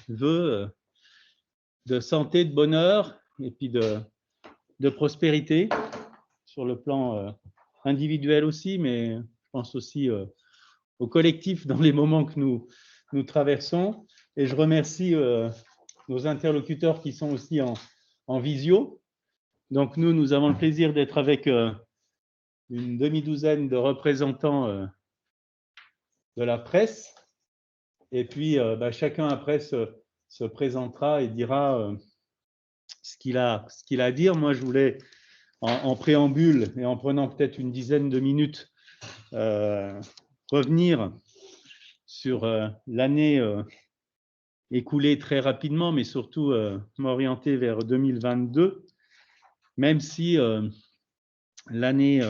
vœux de santé, de bonheur et puis de prospérité sur le plan individuel aussi, mais je pense aussi au collectif dans les moments que nous traversons. Et je remercie nos interlocuteurs qui sont aussi en visio. Donc nous avons le plaisir d'être avec une demi-douzaine de représentants de la presse. Et puis chacun après se présentera et dira ce qu'il a à dire. Moi, je voulais, en préambule et en prenant peut-être une dizaine de minutes, revenir sur l'année écoulée très rapidement, mais surtout m'orienter vers 2022, même si l'année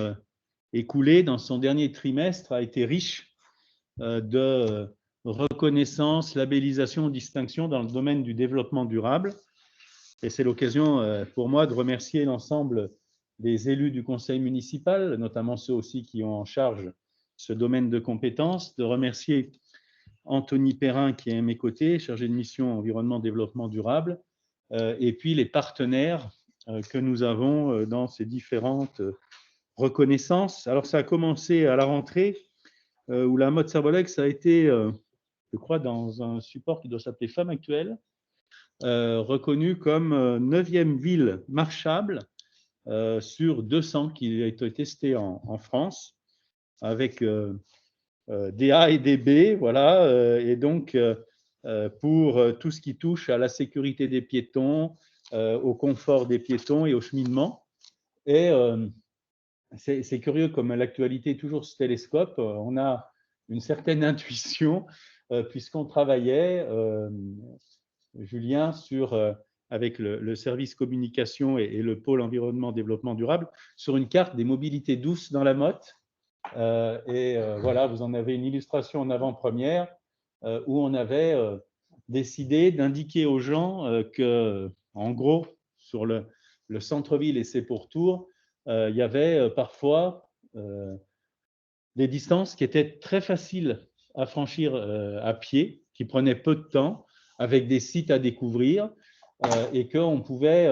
écoulée, dans son dernier trimestre, a été riche de reconnaissance, labellisation, distinction dans le domaine du développement durable. Et c'est l'occasion pour moi de remercier l'ensemble des élus du conseil municipal, notamment ceux aussi qui ont en charge ce domaine de compétences, de remercier Anthony Perrin qui est à mes côtés, chargé de mission environnement développement durable, et puis les partenaires que nous avons dans ces différentes reconnaissances. Alors ça a commencé à la rentrée où la mode Servolex a été, je crois, dans un support qui doit s'appeler Femmes Actuelles, reconnue comme 9e ville marchable sur 200 qui a été testée en France, avec des A et des B, voilà, et donc pour tout ce qui touche à la sécurité des piétons, au confort des piétons et au cheminement. Et c'est curieux, comme l'actualité est toujours ce télescope, on a une certaine intuition, puisqu'on travaillait, Julien, avec le service communication et le pôle environnement développement durable, sur une carte des mobilités douces dans la Motte. Voilà, vous en avez une illustration en avant-première où on avait décidé d'indiquer aux gens que, en gros, sur le centre-ville et ses pourtours, il y avait parfois des distances qui étaient très faciles à franchir à pied, qui prenaient peu de temps, avec des sites à découvrir, et qu'on pouvait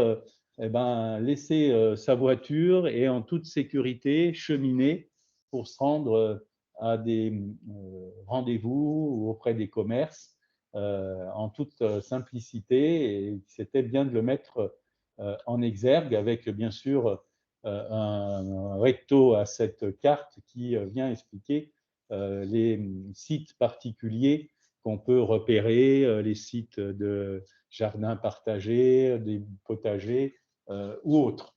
laisser sa voiture et en toute sécurité cheminer pour se rendre à des rendez-vous ou auprès des commerces en toute simplicité. Et c'était bien de le mettre en exergue avec, bien sûr, un recto à cette carte qui vient expliquer les sites particuliers qu'on peut repérer, les sites de jardins partagés, des potagers ou autres.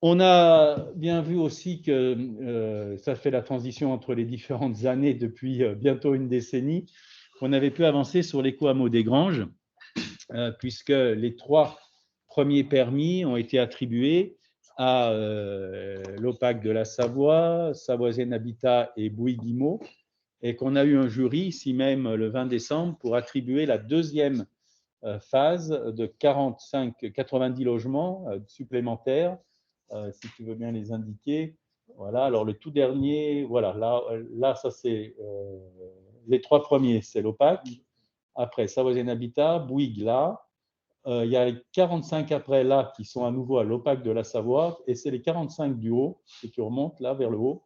On a bien vu aussi que ça fait la transition entre les différentes années depuis bientôt une décennie, qu'on avait pu avancer sur l'éco-hameau des Granges, puisque les 3 premiers permis ont été attribués à l'OPAC de la Savoie, Savoisienne Habitat et Bouygues-Immo, et qu'on a eu un jury ici même le 20 décembre pour attribuer la 2e phase de 90 logements supplémentaires, si tu veux bien les indiquer. Voilà, alors le tout dernier, voilà, là ça c'est les 3 premiers, c'est l'OPAC. Après, Savoisienne Habitat, Bouygues là. Il y a les 45 après là qui sont à nouveau à l'OPAC de la Savoie, et c'est les 45 du haut, si tu remontes là vers le haut,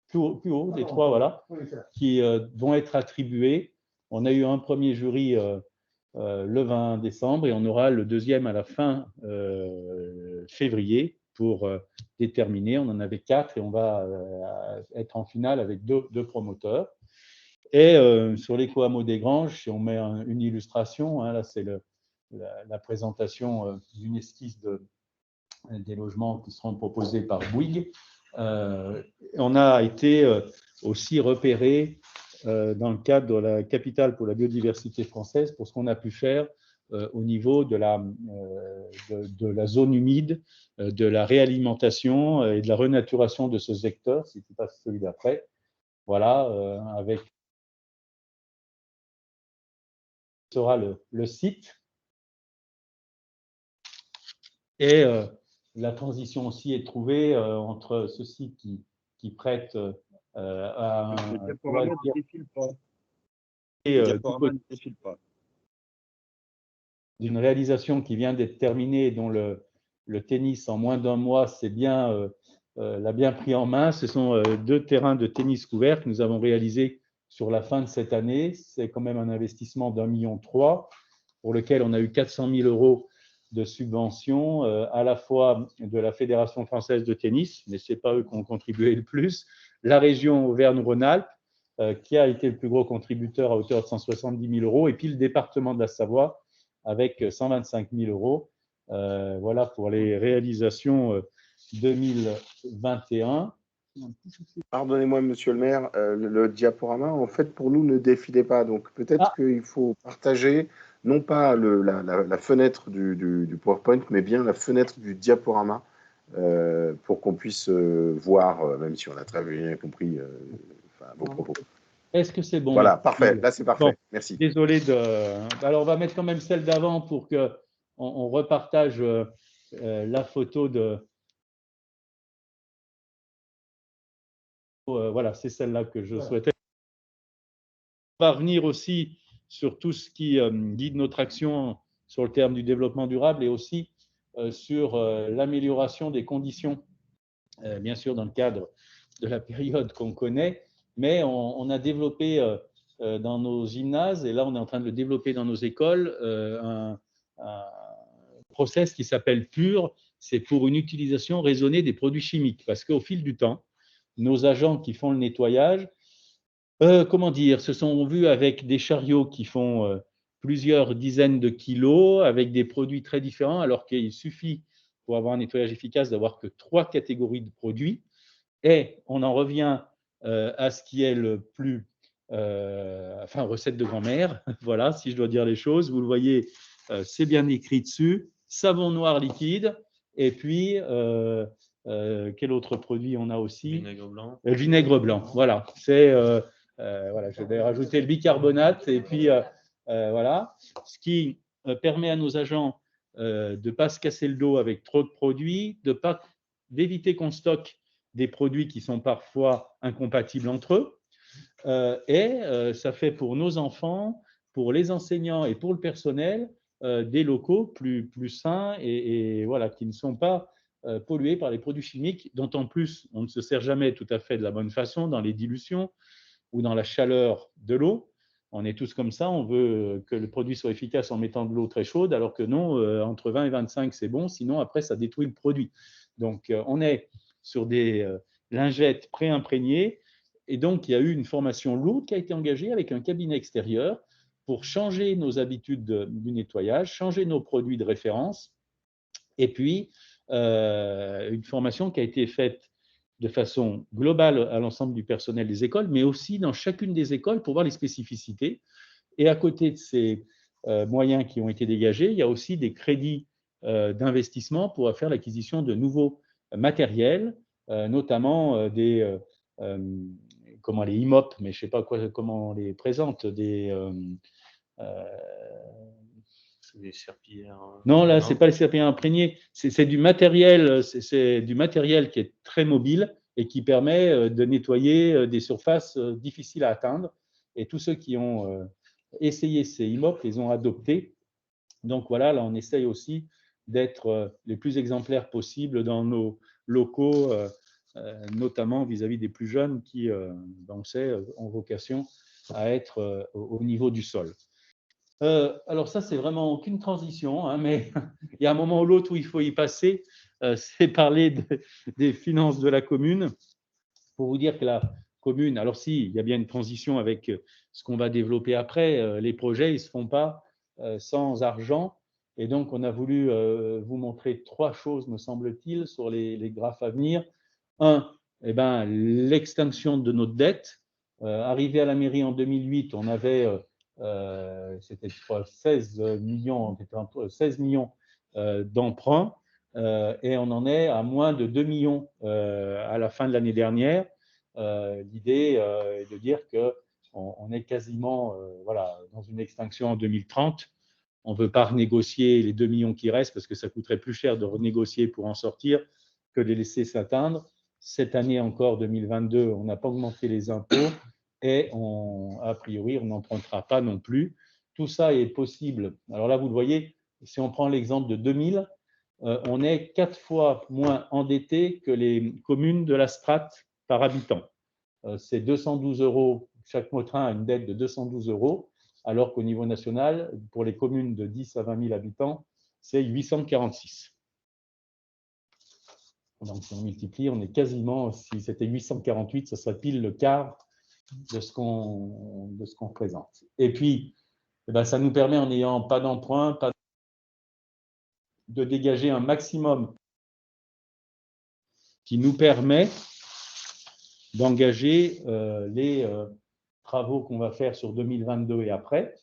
plus haut, les 3, voilà, qui vont être attribués. On a eu un premier jury le 20 décembre et on aura le deuxième à la fin février pour déterminer. On en avait 4 et on va être en finale avec 2 promoteurs. Et sur l'éco-hameau des Granges, si on met une illustration, hein, là c'est la présentation d'une esquisse des logements qui seront proposés par Bouygues. On a été aussi repéré dans le cadre de la capitale pour la biodiversité française pour ce qu'on a pu faire au niveau de la zone humide, de la réalimentation et de la renaturation de ce secteur, si tu passes celui d'après. Voilà, avec sera le site. Et la transition aussi est trouvée entre ce site qui prête à Le diaporama ne défile pas. Le diaporama ne défile pas. d'une réalisation qui vient d'être terminée, dont le tennis en moins d'1 mois l'a bien pris en main. Ce sont 2 terrains de tennis couverts que nous avons réalisés sur la fin de cette année. C'est quand même un investissement d'1,3 million pour lequel on a eu 400 000 € de subventions, à la fois de la Fédération française de tennis, mais ce n'est pas eux qui ont contribué le plus, la région Auvergne-Rhône-Alpes, qui a été le plus gros contributeur à hauteur de 170 000 €, et puis le département de la Savoie avec 125 000 €. Voilà pour les réalisations 2021. Pardonnez-moi, monsieur le maire, le diaporama, en fait, pour nous, ne défilait pas. Donc, peut-être qu'il faut partager, non pas la fenêtre du PowerPoint, mais bien la fenêtre du diaporama, pour qu'on puisse voir, même si on a très bien compris vos propos. Est-ce que c'est bon? Voilà, parfait. Là, c'est parfait. Bon, merci. Désolé de… Alors, on va mettre quand même celle d'avant pour qu'on repartage la photo de… Voilà, c'est celle-là que je souhaitais. On va revenir aussi sur tout ce qui guide notre action sur le terme du développement durable et aussi sur l'amélioration des conditions, bien sûr dans le cadre de la période qu'on connaît, mais on a développé dans nos gymnases, et là on est en train de le développer dans nos écoles, un process qui s'appelle PUR. C'est pour une utilisation raisonnée des produits chimiques, parce qu'au fil du temps, nos agents qui font le nettoyage, comment dire, se sont vus avec des chariots qui font plusieurs dizaines de kilos, avec des produits très différents, alors qu'il suffit, pour avoir un nettoyage efficace, d'avoir que 3 catégories de produits. Et on en revient à ce qui est le plus… enfin, recette de grand-mère, voilà, si je dois dire les choses. Vous le voyez, c'est bien écrit dessus. Savon noir liquide, et puis… quel autre produit on a aussi? Vinaigre blanc. Vinaigre blanc, voilà. C'est… voilà, je vais rajouter le bicarbonate, et puis voilà. Ce qui permet à nos agents de ne pas se casser le dos avec trop de produits, d'éviter qu'on stocke des produits qui sont parfois incompatibles entre eux. Et ça fait pour nos enfants, pour les enseignants et pour le personnel, des locaux plus sains et voilà, qui ne sont pas pollués par les produits chimiques, dont en plus on ne se sert jamais tout à fait de la bonne façon dans les dilutions ou dans la chaleur de l'eau. On est tous comme ça, on veut que le produit soit efficace en mettant de l'eau très chaude, alors que non, entre 20 et 25 c'est bon, sinon après ça détruit le produit. Donc on est sur des lingettes pré-imprégnées, et donc il y a eu une formation lourde qui a été engagée avec un cabinet extérieur pour changer nos habitudes du nettoyage, changer nos produits de référence, et puis une formation qui a été faite de façon globale à l'ensemble du personnel des écoles, mais aussi dans chacune des écoles pour voir les spécificités. Et à côté de ces moyens qui ont été dégagés, il y a aussi des crédits d'investissement pour faire l'acquisition de nouveaux matériels, notamment des comment les IMOP, mais je ne sais pas comment on les présente, des serpillères. Non, là, ce n'est pas les serpillères imprégnées, c'est du matériel, c'est du matériel qui est très mobile et qui permet de nettoyer des surfaces difficiles à atteindre. Et tous ceux qui ont essayé ces IMOP les ont adoptés. Donc voilà, là, on essaye aussi d'être les plus exemplaires possibles dans nos locaux, notamment vis-à-vis des plus jeunes qui, on sait, ont vocation à être au niveau du sol. Alors ça, c'est vraiment aucune transition, hein, mais il y a un moment ou l'autre où il faut y passer. C'est parler des finances de la commune. Pour vous dire que la commune, alors si, il y a bien une transition avec ce qu'on va développer après. Les projets, ils ne se font pas sans argent. Et donc, on a voulu vous montrer 3 choses, me semble-t-il, sur les graphes à venir. Un, eh ben, l'extinction de notre dette. Arrivé à la mairie en 2008, on avait… c'était 16 millions, 16 millions d'emprunts, et on en est à moins de 2 millions à la fin de l'année dernière. L'idée est de dire qu'on est quasiment voilà, dans une extinction en 2030. On ne veut pas renégocier les 2 millions qui restent parce que ça coûterait plus cher de renégocier pour en sortir que de les laisser s'atteindre. Cette année encore, 2022, on n'a pas augmenté les impôts. Et a priori, on n'empruntera pas non plus. Tout ça est possible. Alors là, vous le voyez, si on prend l'exemple de 2000, on est 4 fois moins endetté que les communes de la strate par habitant. C'est 212 €, chaque Motrin a une dette de 212 €, alors qu'au niveau national, pour les communes de 10 à 20 000 habitants, c'est 846. Donc, si on multiplie, on est quasiment, si c'était 848, ce serait pile le quart de ce qu'on représente. Et puis, eh ben, ça nous permet, en n'ayant pas d'emprunt, de dégager un maximum qui nous permet d'engager les travaux qu'on va faire sur 2022 et après.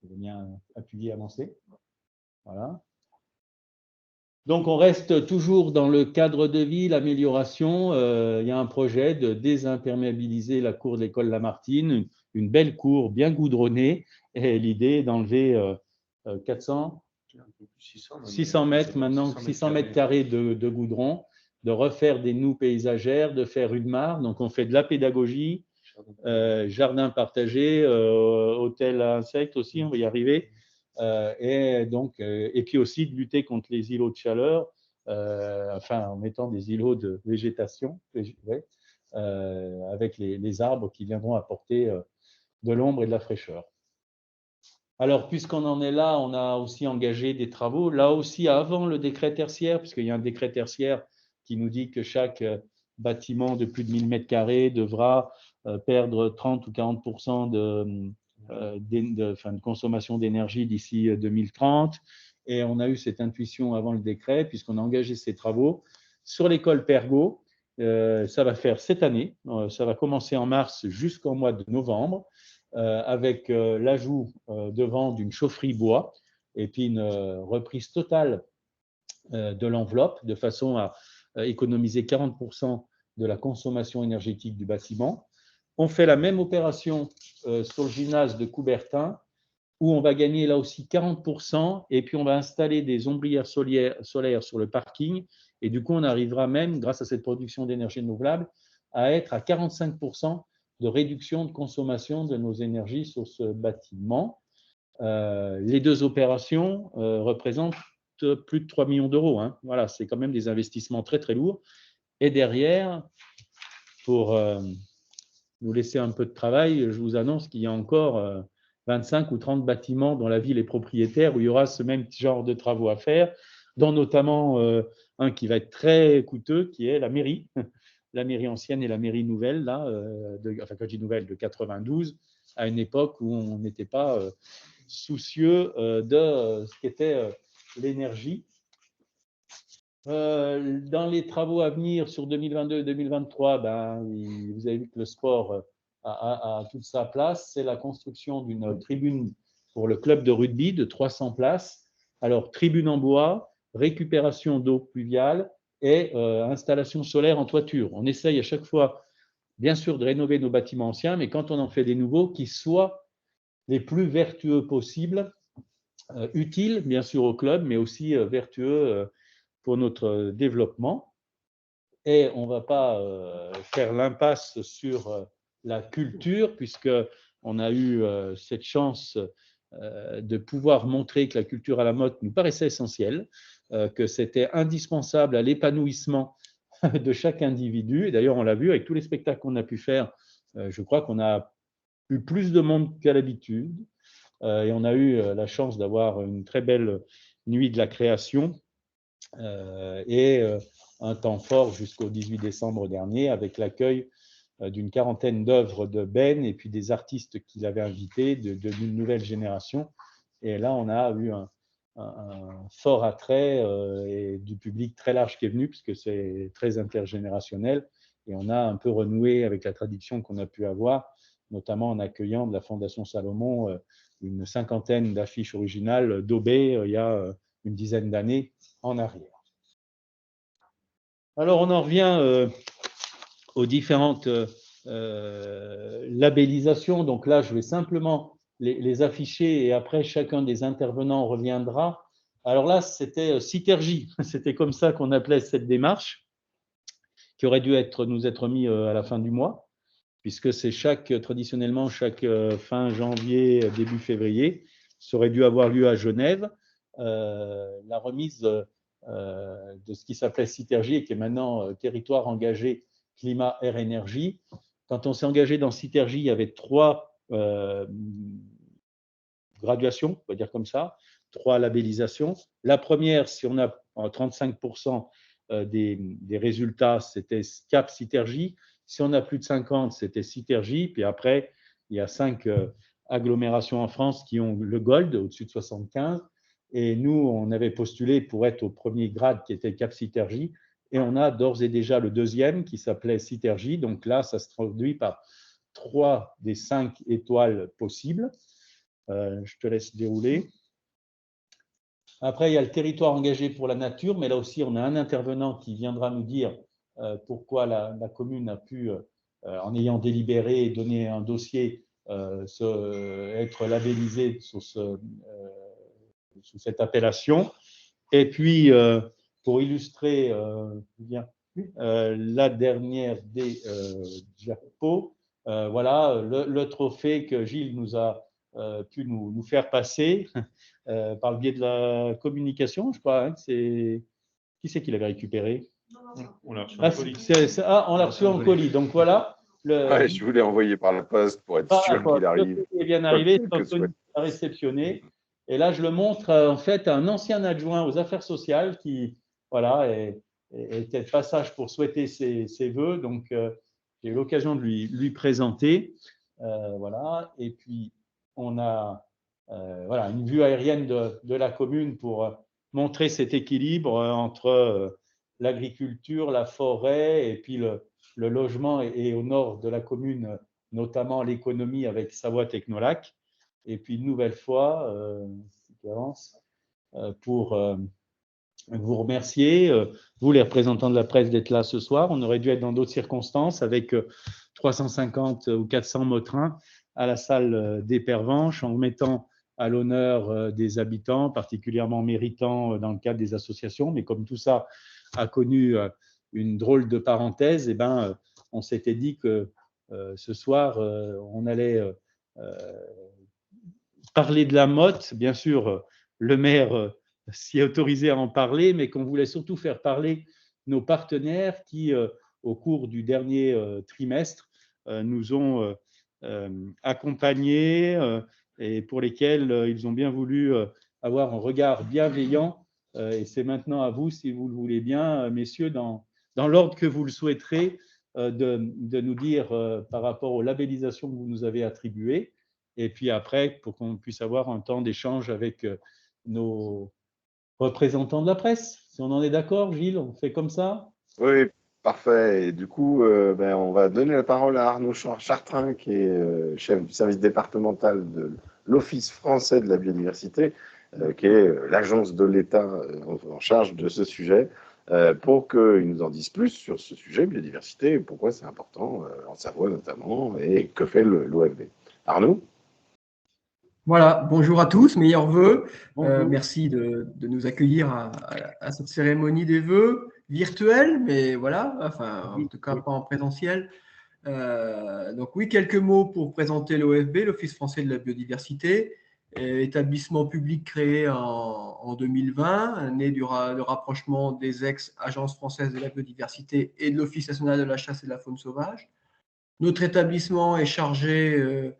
Je vais bien appuyer, avancer. Voilà. Donc, on reste toujours dans le cadre de vie, l'amélioration. Il y a un projet de désimperméabiliser la cour de l'école Lamartine, une belle cour bien goudronnée. Et l'idée est d'enlever 600 mètres maintenant, 600 mètres carrés de goudron, de refaire des noues paysagères, de faire une mare. Donc, on fait de la pédagogie, jardin partagé, hôtel à insectes aussi, on va y arriver. Et puis aussi de lutter contre les îlots de chaleur, en mettant des îlots de végétation, avec les arbres qui viendront apporter de l'ombre et de la fraîcheur. Alors, puisqu'on en est là, on a aussi engagé des travaux, là aussi avant le décret tertiaire, puisqu'il y a un décret tertiaire qui nous dit que chaque bâtiment de plus de 1000 m² devra perdre 30 ou 40% de consommation d'énergie d'ici 2030. Et on a eu cette intuition avant le décret, puisqu'on a engagé ces travaux sur l'école Pergaud. Ça va faire cette année, ça va commencer en mars jusqu'au mois de novembre, avec l'ajout devant d'une chaufferie bois et puis une reprise totale de l'enveloppe, de façon à économiser 40% de la consommation énergétique du bâtiment. On fait la même opération sur le gymnase de Coubertin, où on va gagner là aussi 40%, et puis on va installer des ombrières solaires sur le parking, et du coup on arrivera même, grâce à cette production d'énergie renouvelable, à être à 45% de réduction de consommation de nos énergies sur ce bâtiment. Les deux opérations représentent plus de 3 millions d'euros. Hein. Voilà, c'est quand même des investissements très très lourds. Et derrière, pour nous laisser un peu de travail, je vous annonce qu'il y a encore 25 ou 30 bâtiments dont la ville est propriétaire où il y aura ce même genre de travaux à faire, dont notamment un qui va être très coûteux, qui est la mairie. La mairie ancienne et la mairie nouvelle, là, quand je dis nouvelle, de 92, à une époque où on n'était pas soucieux de ce qu'était l'énergie. Dans les travaux à venir sur 2022 et 2023, vous avez vu que le sport a toute sa place. C'est la construction d'une tribune pour le club de rugby de 300 places. Alors, tribune en bois, récupération d'eau pluviale et installation solaire en toiture. On essaye à chaque fois, bien sûr, de rénover nos bâtiments anciens, mais quand on en fait des nouveaux, qu'ils soient les plus vertueux possibles, utiles, bien sûr, au club, mais aussi vertueux pour notre développement. Et on ne va pas faire l'impasse sur la culture, puisqu'on a eu cette chance de pouvoir montrer que la culture à la mode nous paraissait essentielle, que c'était indispensable à l'épanouissement de chaque individu. Et d'ailleurs, on l'a vu avec tous les spectacles qu'on a pu faire, je crois qu'on a eu plus de monde qu'à l'habitude. Et on a eu la chance d'avoir une très belle nuit de la création et un temps fort jusqu'au 18 décembre dernier avec l'accueil d'une quarantaine d'œuvres de Ben et puis des artistes qu'il avait invités d'une nouvelle génération. Et là, on a eu un fort attrait et du public très large qui est venu, puisque c'est très intergénérationnel. Et on a un peu renoué avec la tradition qu'on a pu avoir, notamment en accueillant de la Fondation Salomon une cinquantaine d'affiches originales daubées il y a une dizaine d'années en arrière. Alors, on en revient aux différentes labellisations. Donc là, je vais simplement les afficher et après, chacun des intervenants reviendra. Alors là, c'était Citergie. C'était comme ça qu'on appelait cette démarche, qui aurait dû nous être mis à la fin du mois, puisque c'est traditionnellement chaque fin janvier, début février. Ça aurait dû avoir lieu à Genève. la remise de ce qui s'appelait Citergy et qui est maintenant territoire engagé climat, air, énergie. Quand on s'est engagé dans Citergy, il y avait 3 graduations, on va dire comme ça, 3 labellisations. La première, si on a 35% des résultats, c'était Cap Citergy. Si on a plus de 50, c'était Citergy. Puis après, il y a 5 agglomérations en France qui ont le Gold, au-dessus de 75. Et nous, on avait postulé pour être au premier grade qui était Cap Citergy. Et on a d'ores et déjà le deuxième qui s'appelait Citergy. Donc là, ça se traduit par 3 des 5 étoiles possibles. Je te laisse dérouler. Après, il y a le territoire engagé pour la nature, mais là aussi, on a un intervenant qui viendra nous dire pourquoi la commune a pu, en ayant délibéré et donné un dossier, être labellisé sous cette appellation. Et puis, pour illustrer la dernière des diapos, voilà le trophée que Gilles nous a pu nous faire passer par le biais de la communication, je crois. Hein, qui c'est qui l'avait récupéré? On l'a reçu en colis. On l'a reçu en colis. Donc voilà. Ouais, je voulais envoyer par la poste pour être sûr qu'il arrive. Il est bien arrivé, à réceptionner. Et là, je le montre en fait à un ancien adjoint aux affaires sociales qui voilà, était de passage pour souhaiter ses vœux. Donc, j'ai eu l'occasion de lui présenter. Voilà. Et puis, on a voilà, une vue aérienne de la commune pour montrer cet équilibre entre l'agriculture, la forêt et puis le logement et au nord de la commune, notamment l'économie avec Savoie Technolac. Et puis une nouvelle fois, pour vous remercier, vous les représentants de la presse d'être là ce soir. On aurait dû être dans d'autres circonstances avec 350 ou 400 motrins à la salle des Pervenches en mettant à l'honneur des habitants, particulièrement méritants dans le cadre des associations. Mais comme tout ça a connu une drôle de parenthèse, eh ben, on s'était dit que ce soir, on allait parler de la motte. Bien sûr, le maire s'y est autorisé à en parler, mais qu'on voulait surtout faire parler nos partenaires qui, au cours du dernier trimestre, nous ont accompagnés et pour lesquels ils ont bien voulu avoir un regard bienveillant. Et c'est maintenant à vous, si vous le voulez bien, messieurs, dans l'ordre que vous le souhaiterez, de nous dire par rapport aux labellisations que vous nous avez attribuées. Et puis après, pour qu'on puisse avoir un temps d'échange avec nos représentants de la presse. Si on en est d'accord, Gilles, on fait comme ça? Oui, parfait. Et du coup, on va donner la parole à Arnaud Chartrain, qui est chef du service départemental de l'Office français de la biodiversité, qui est l'agence de l'État en charge de ce sujet, pour qu'il nous en dise plus sur ce sujet, biodiversité, et pourquoi c'est important, en Savoie notamment, et que fait l'OFB. Arnaud? Voilà, bonjour à tous, meilleurs vœux. Merci de nous accueillir à cette cérémonie des vœux virtuelle, mais voilà, enfin, en tout cas pas en présentiel. Donc oui, quelques mots pour présenter l'OFB, l'Office français de la biodiversité, établissement public créé en 2020, né du rapprochement des ex-agences françaises de la biodiversité et de l'Office national de la chasse et de la faune sauvage. Notre établissement est chargé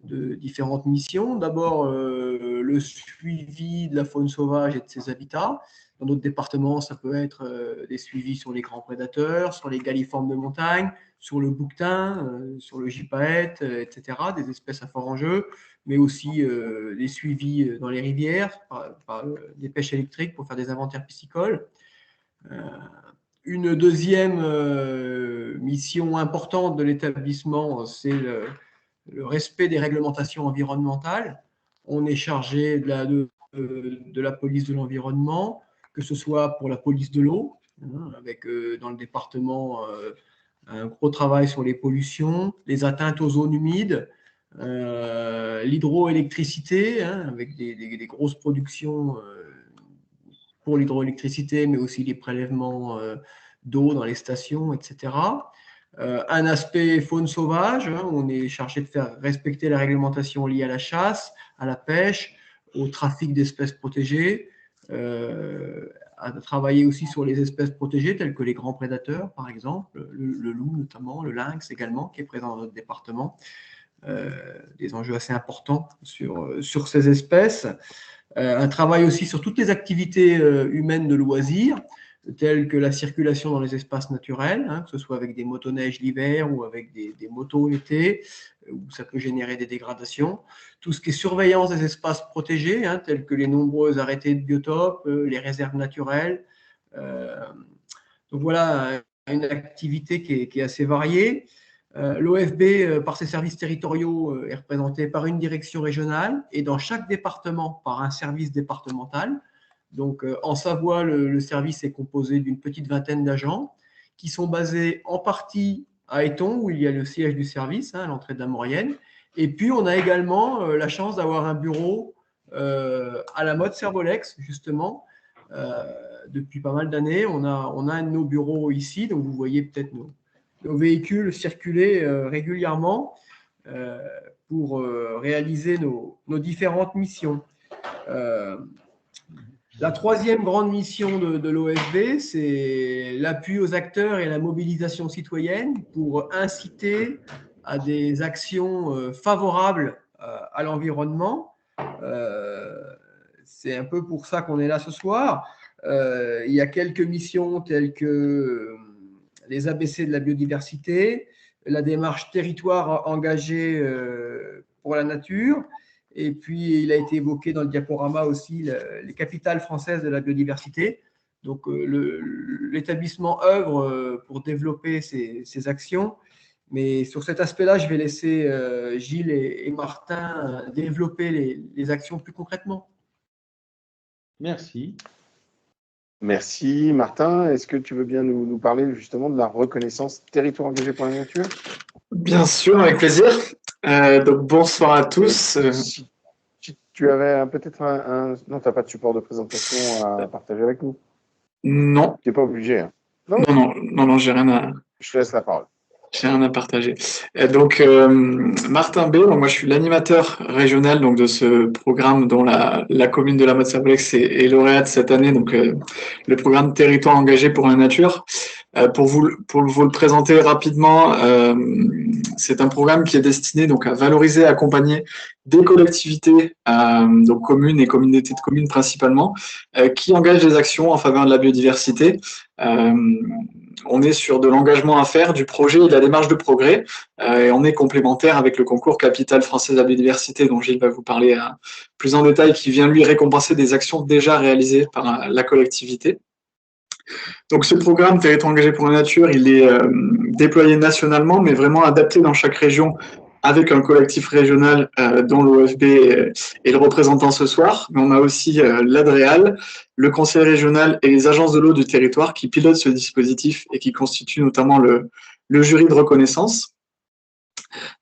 de différentes missions. D'abord, le suivi de la faune sauvage et de ses habitats. Dans d'autres départements, ça peut être des suivis sur les grands prédateurs, sur les galliformes de montagne, sur le bouquetin, sur le gypaète, etc., des espèces à fort enjeu, mais aussi des suivis dans les rivières, par des pêches électriques pour faire des inventaires piscicoles. Une deuxième mission importante de l'établissement, c'est le respect des réglementations environnementales. On est chargé de la police de l'environnement, que ce soit pour la police de l'eau, avec dans le département un gros travail sur les pollutions, les atteintes aux zones humides, l'hydroélectricité, avec des grosses productions pour l'hydroélectricité, mais aussi les prélèvements d'eau dans les stations, etc. Un aspect faune sauvage, on est chargé de faire respecter la réglementation liée à la chasse, à la pêche, au trafic d'espèces protégées, à travailler aussi sur les espèces protégées telles que les grands prédateurs, par exemple, le loup notamment, le lynx également, qui est présent dans notre département. Des enjeux assez importants sur ces espèces. Un travail aussi sur toutes les activités humaines de loisirs, telles que la circulation dans les espaces naturels, que ce soit avec des motoneiges l'hiver ou avec des motos l'été, où ça peut générer des dégradations. Tout ce qui est surveillance des espaces protégés, tels que les nombreux arrêtés de biotopes, les réserves naturelles. Donc voilà, une activité qui est assez variée. L'OFB, par ses services territoriaux, est représenté par une direction régionale et dans chaque département par un service départemental. Donc, en Savoie, le service est composé d'une petite vingtaine d'agents qui sont basés en partie à Éton, où il y a le siège du service, à l'entrée de la Maurienne. Et puis, on a également la chance d'avoir un bureau à la mode Servolex, justement. Depuis pas mal d'années, on a un de nos bureaux ici, donc vous voyez peut-être nos véhicules circuler régulièrement pour réaliser nos différentes missions. La troisième grande mission de l'OFB, c'est l'appui aux acteurs et la mobilisation citoyenne pour inciter à des actions favorables à l'environnement. C'est un peu pour ça qu'on est là ce soir. Il y a quelques missions telles que les ABC de la biodiversité, la démarche territoire engagée pour la nature, et puis il a été évoqué dans le diaporama aussi les capitales françaises de la biodiversité. Donc l'établissement œuvre pour développer ces actions, mais sur cet aspect-là, je vais laisser Gilles et Martin développer les actions plus concrètement. Merci. Merci Martin. Est-ce que tu veux bien nous parler justement de la reconnaissance territoire engagé pour la nature? Bien sûr, avec plaisir. Donc bonsoir à tous. Si tu avais peut-être non, tu n'as pas de support de présentation à partager avec nous? Non. Tu n'es pas obligé. Hein. Non, j'ai rien à... Je te laisse la parole. J'ai rien à partager. Donc, Martin B, donc moi je suis l'animateur régional donc, de ce programme dont la commune de la Motte-Servolex est lauréate cette année, donc le programme Territoire engagé pour la nature. Pour vous le présenter rapidement, c'est un programme qui est destiné donc, à valoriser et accompagner des collectivités, donc communes et communautés de communes principalement, qui engagent des actions en faveur de la biodiversité. On est sur de l'engagement à faire, du projet et de la démarche de progrès. Et on est complémentaire avec le concours Capitale française de la biodiversité, dont Gilles va vous parler plus en détail, qui vient lui récompenser des actions déjà réalisées par la collectivité. Donc ce programme Territoire engagé pour la nature, il est déployé nationalement, mais vraiment adapté dans chaque région avec un collectif régional dont l'OFB est le représentant ce soir. Mais on a aussi l'ADREAL, le conseil régional et les agences de l'eau du territoire qui pilotent ce dispositif et qui constituent notamment le jury de reconnaissance.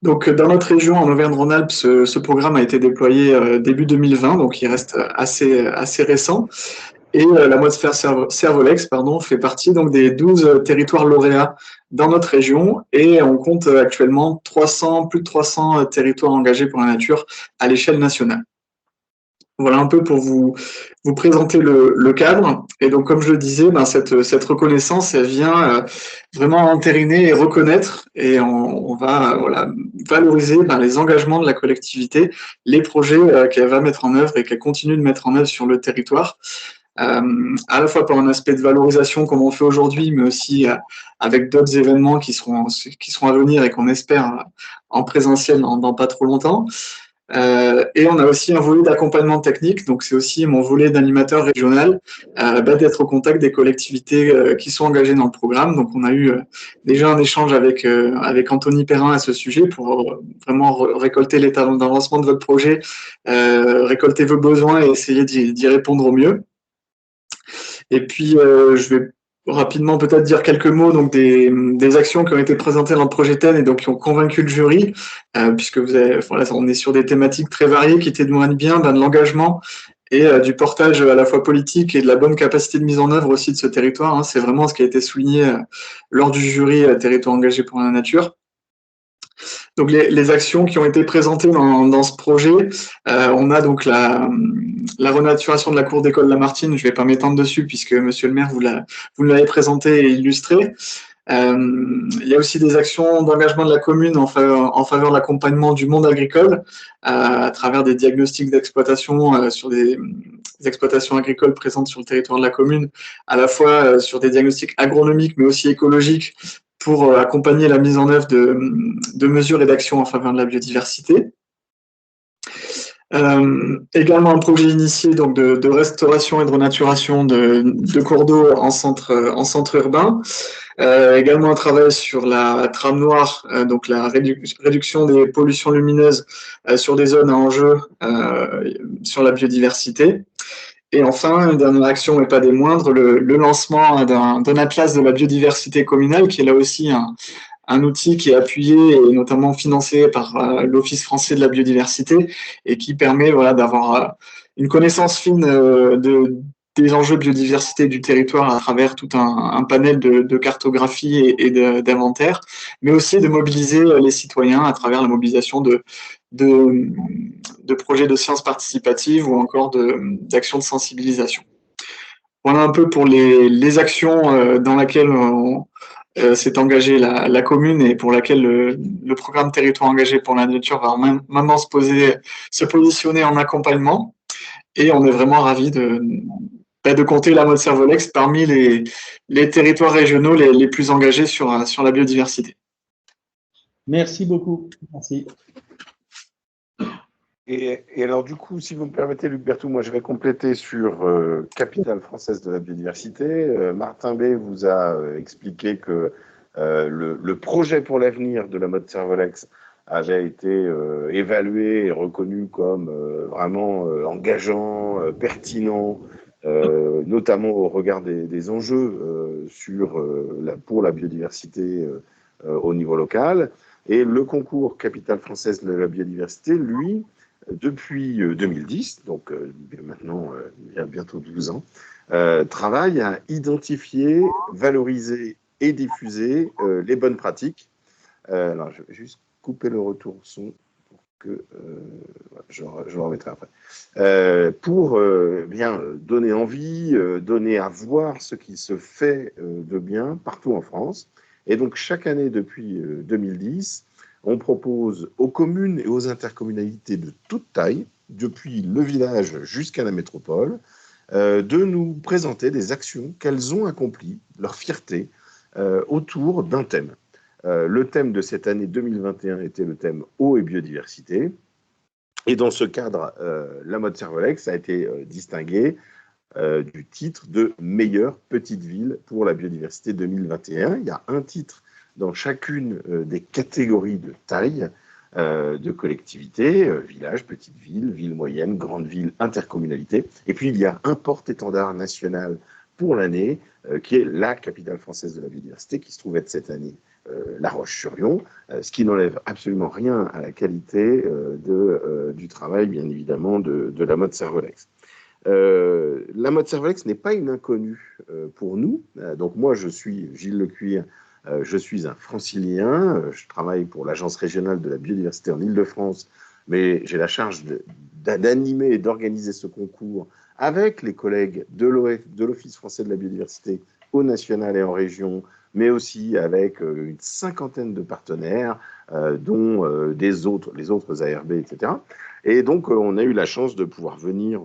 Donc, dans notre région, en Auvergne-Rhône-Alpes, ce programme a été déployé début 2020, donc il reste assez récent. Et la Motte-Sphère Servolex fait partie donc, des 12 territoires lauréats dans notre région et on compte actuellement plus de 300 territoires engagés pour la nature à l'échelle nationale. Voilà un peu pour vous présenter le cadre. Et donc, comme je le disais, cette reconnaissance, elle vient vraiment entériner et reconnaître. Et on va valoriser les engagements de la collectivité, les projets qu'elle va mettre en œuvre et qu'elle continue de mettre en œuvre sur le territoire. À la fois par un aspect de valorisation comme on fait aujourd'hui, mais aussi avec d'autres événements qui seront à venir et qu'on espère en présentiel dans pas trop longtemps. Et on a aussi un volet d'accompagnement technique, donc c'est aussi mon volet d'animateur régional, d'être au contact des collectivités qui sont engagées dans le programme. Donc on a eu déjà un échange avec Anthony Perrin à ce sujet pour vraiment récolter l'état d'avancement de votre projet, récolter vos besoins et essayer d'y répondre au mieux. Et puis, je vais rapidement peut-être dire quelques mots donc des actions qui ont été présentées dans le projet TEN et donc qui ont convaincu le jury, puisque on est sur des thématiques très variées qui témoignent bien de l'engagement et du portage à la fois politique et de la bonne capacité de mise en œuvre aussi de ce territoire. C'est vraiment ce qui a été souligné lors du jury Territoire engagé pour la nature. Donc les actions qui ont été présentées dans ce projet, on a donc la renaturation de la cour d'école Lamartine. Je ne vais pas m'étendre dessus puisque Monsieur le maire vous l'avez présenté et illustré. Il y a aussi des actions d'engagement de la commune en faveur de l'accompagnement du monde agricole à travers des diagnostics d'exploitation sur des exploitations agricoles présentes sur le territoire de la commune, à la fois sur des diagnostics agronomiques mais aussi écologiques pour accompagner la mise en œuvre de mesures et d'actions en faveur de la biodiversité. Également un projet initié donc de restauration et de renaturation de cours d'eau en centre urbain. Également un travail sur la trame noire, donc la réduction des pollutions lumineuses sur des zones à enjeu sur la biodiversité. Et enfin, une dernière action, mais pas des moindres, le lancement d'un atlas de la biodiversité communale, qui est là aussi un outil qui est appuyé et notamment financé par l'Office français de la biodiversité et qui permet d'avoir une connaissance fine des enjeux de biodiversité du territoire à travers tout un panel de cartographie et d'inventaire, mais aussi de mobiliser les citoyens à travers la mobilisation de projets de sciences participatives ou encore d'actions de sensibilisation. Voilà un peu pour les actions dans lesquelles s'est engagée la commune et pour laquelle le programme Territoire engagé pour la nature va maintenant se positionner en accompagnement. Et on est vraiment ravis de compter la Motte Servolex parmi les territoires régionaux les plus engagés sur la biodiversité. Merci beaucoup. Merci. Et alors, du coup, si vous me permettez, Luc Berthoud, moi, je vais compléter sur Capitale française de la biodiversité. Martin B. vous a expliqué que le projet pour l'avenir de la Motte Servolex avait été évalué et reconnu comme vraiment engageant, pertinent, notamment au regard des enjeux pour la biodiversité au niveau local. Et le concours Capitale française de la biodiversité, lui, depuis 2010, donc maintenant il y a bientôt 12 ans, travaille à identifier, valoriser et diffuser les bonnes pratiques. Alors, je vais juste couper le retour son pour que je le remettrai après. Pour bien donner envie, donner à voir ce qui se fait de bien partout en France. Et donc, chaque année depuis 2010, on propose aux communes et aux intercommunalités de toute taille, depuis le village jusqu'à la métropole, de nous présenter des actions qu'elles ont accomplies, leur fierté, autour d'un thème. Le thème de cette année 2021 était le thème eau et biodiversité. Et dans ce cadre, la Motte Servolex a été distinguée du titre de meilleure petite ville pour la biodiversité 2021. Il y a un titre dans chacune des catégories de taille de collectivité, village, petite ville, ville moyenne, grande ville, intercommunalité. Et puis il y a un porte-étendard national pour l'année, qui est la capitale française de la biodiversité, qui se trouve être cette année La Roche-sur-Yon, ce qui n'enlève absolument rien à la qualité du travail, bien évidemment, de la Motte Servolex. La Motte Servolex n'est pas une inconnue pour nous. Donc moi, je suis Gilles Lecuir, je suis un francilien, je travaille pour l'Agence régionale de la biodiversité en Île-de-France, mais j'ai la charge d'animer et d'organiser ce concours avec les collègues de l'Office français de la biodiversité au national et en région, mais aussi avec une cinquantaine de partenaires, dont les autres ARB, etc. Et donc, on a eu la chance de pouvoir venir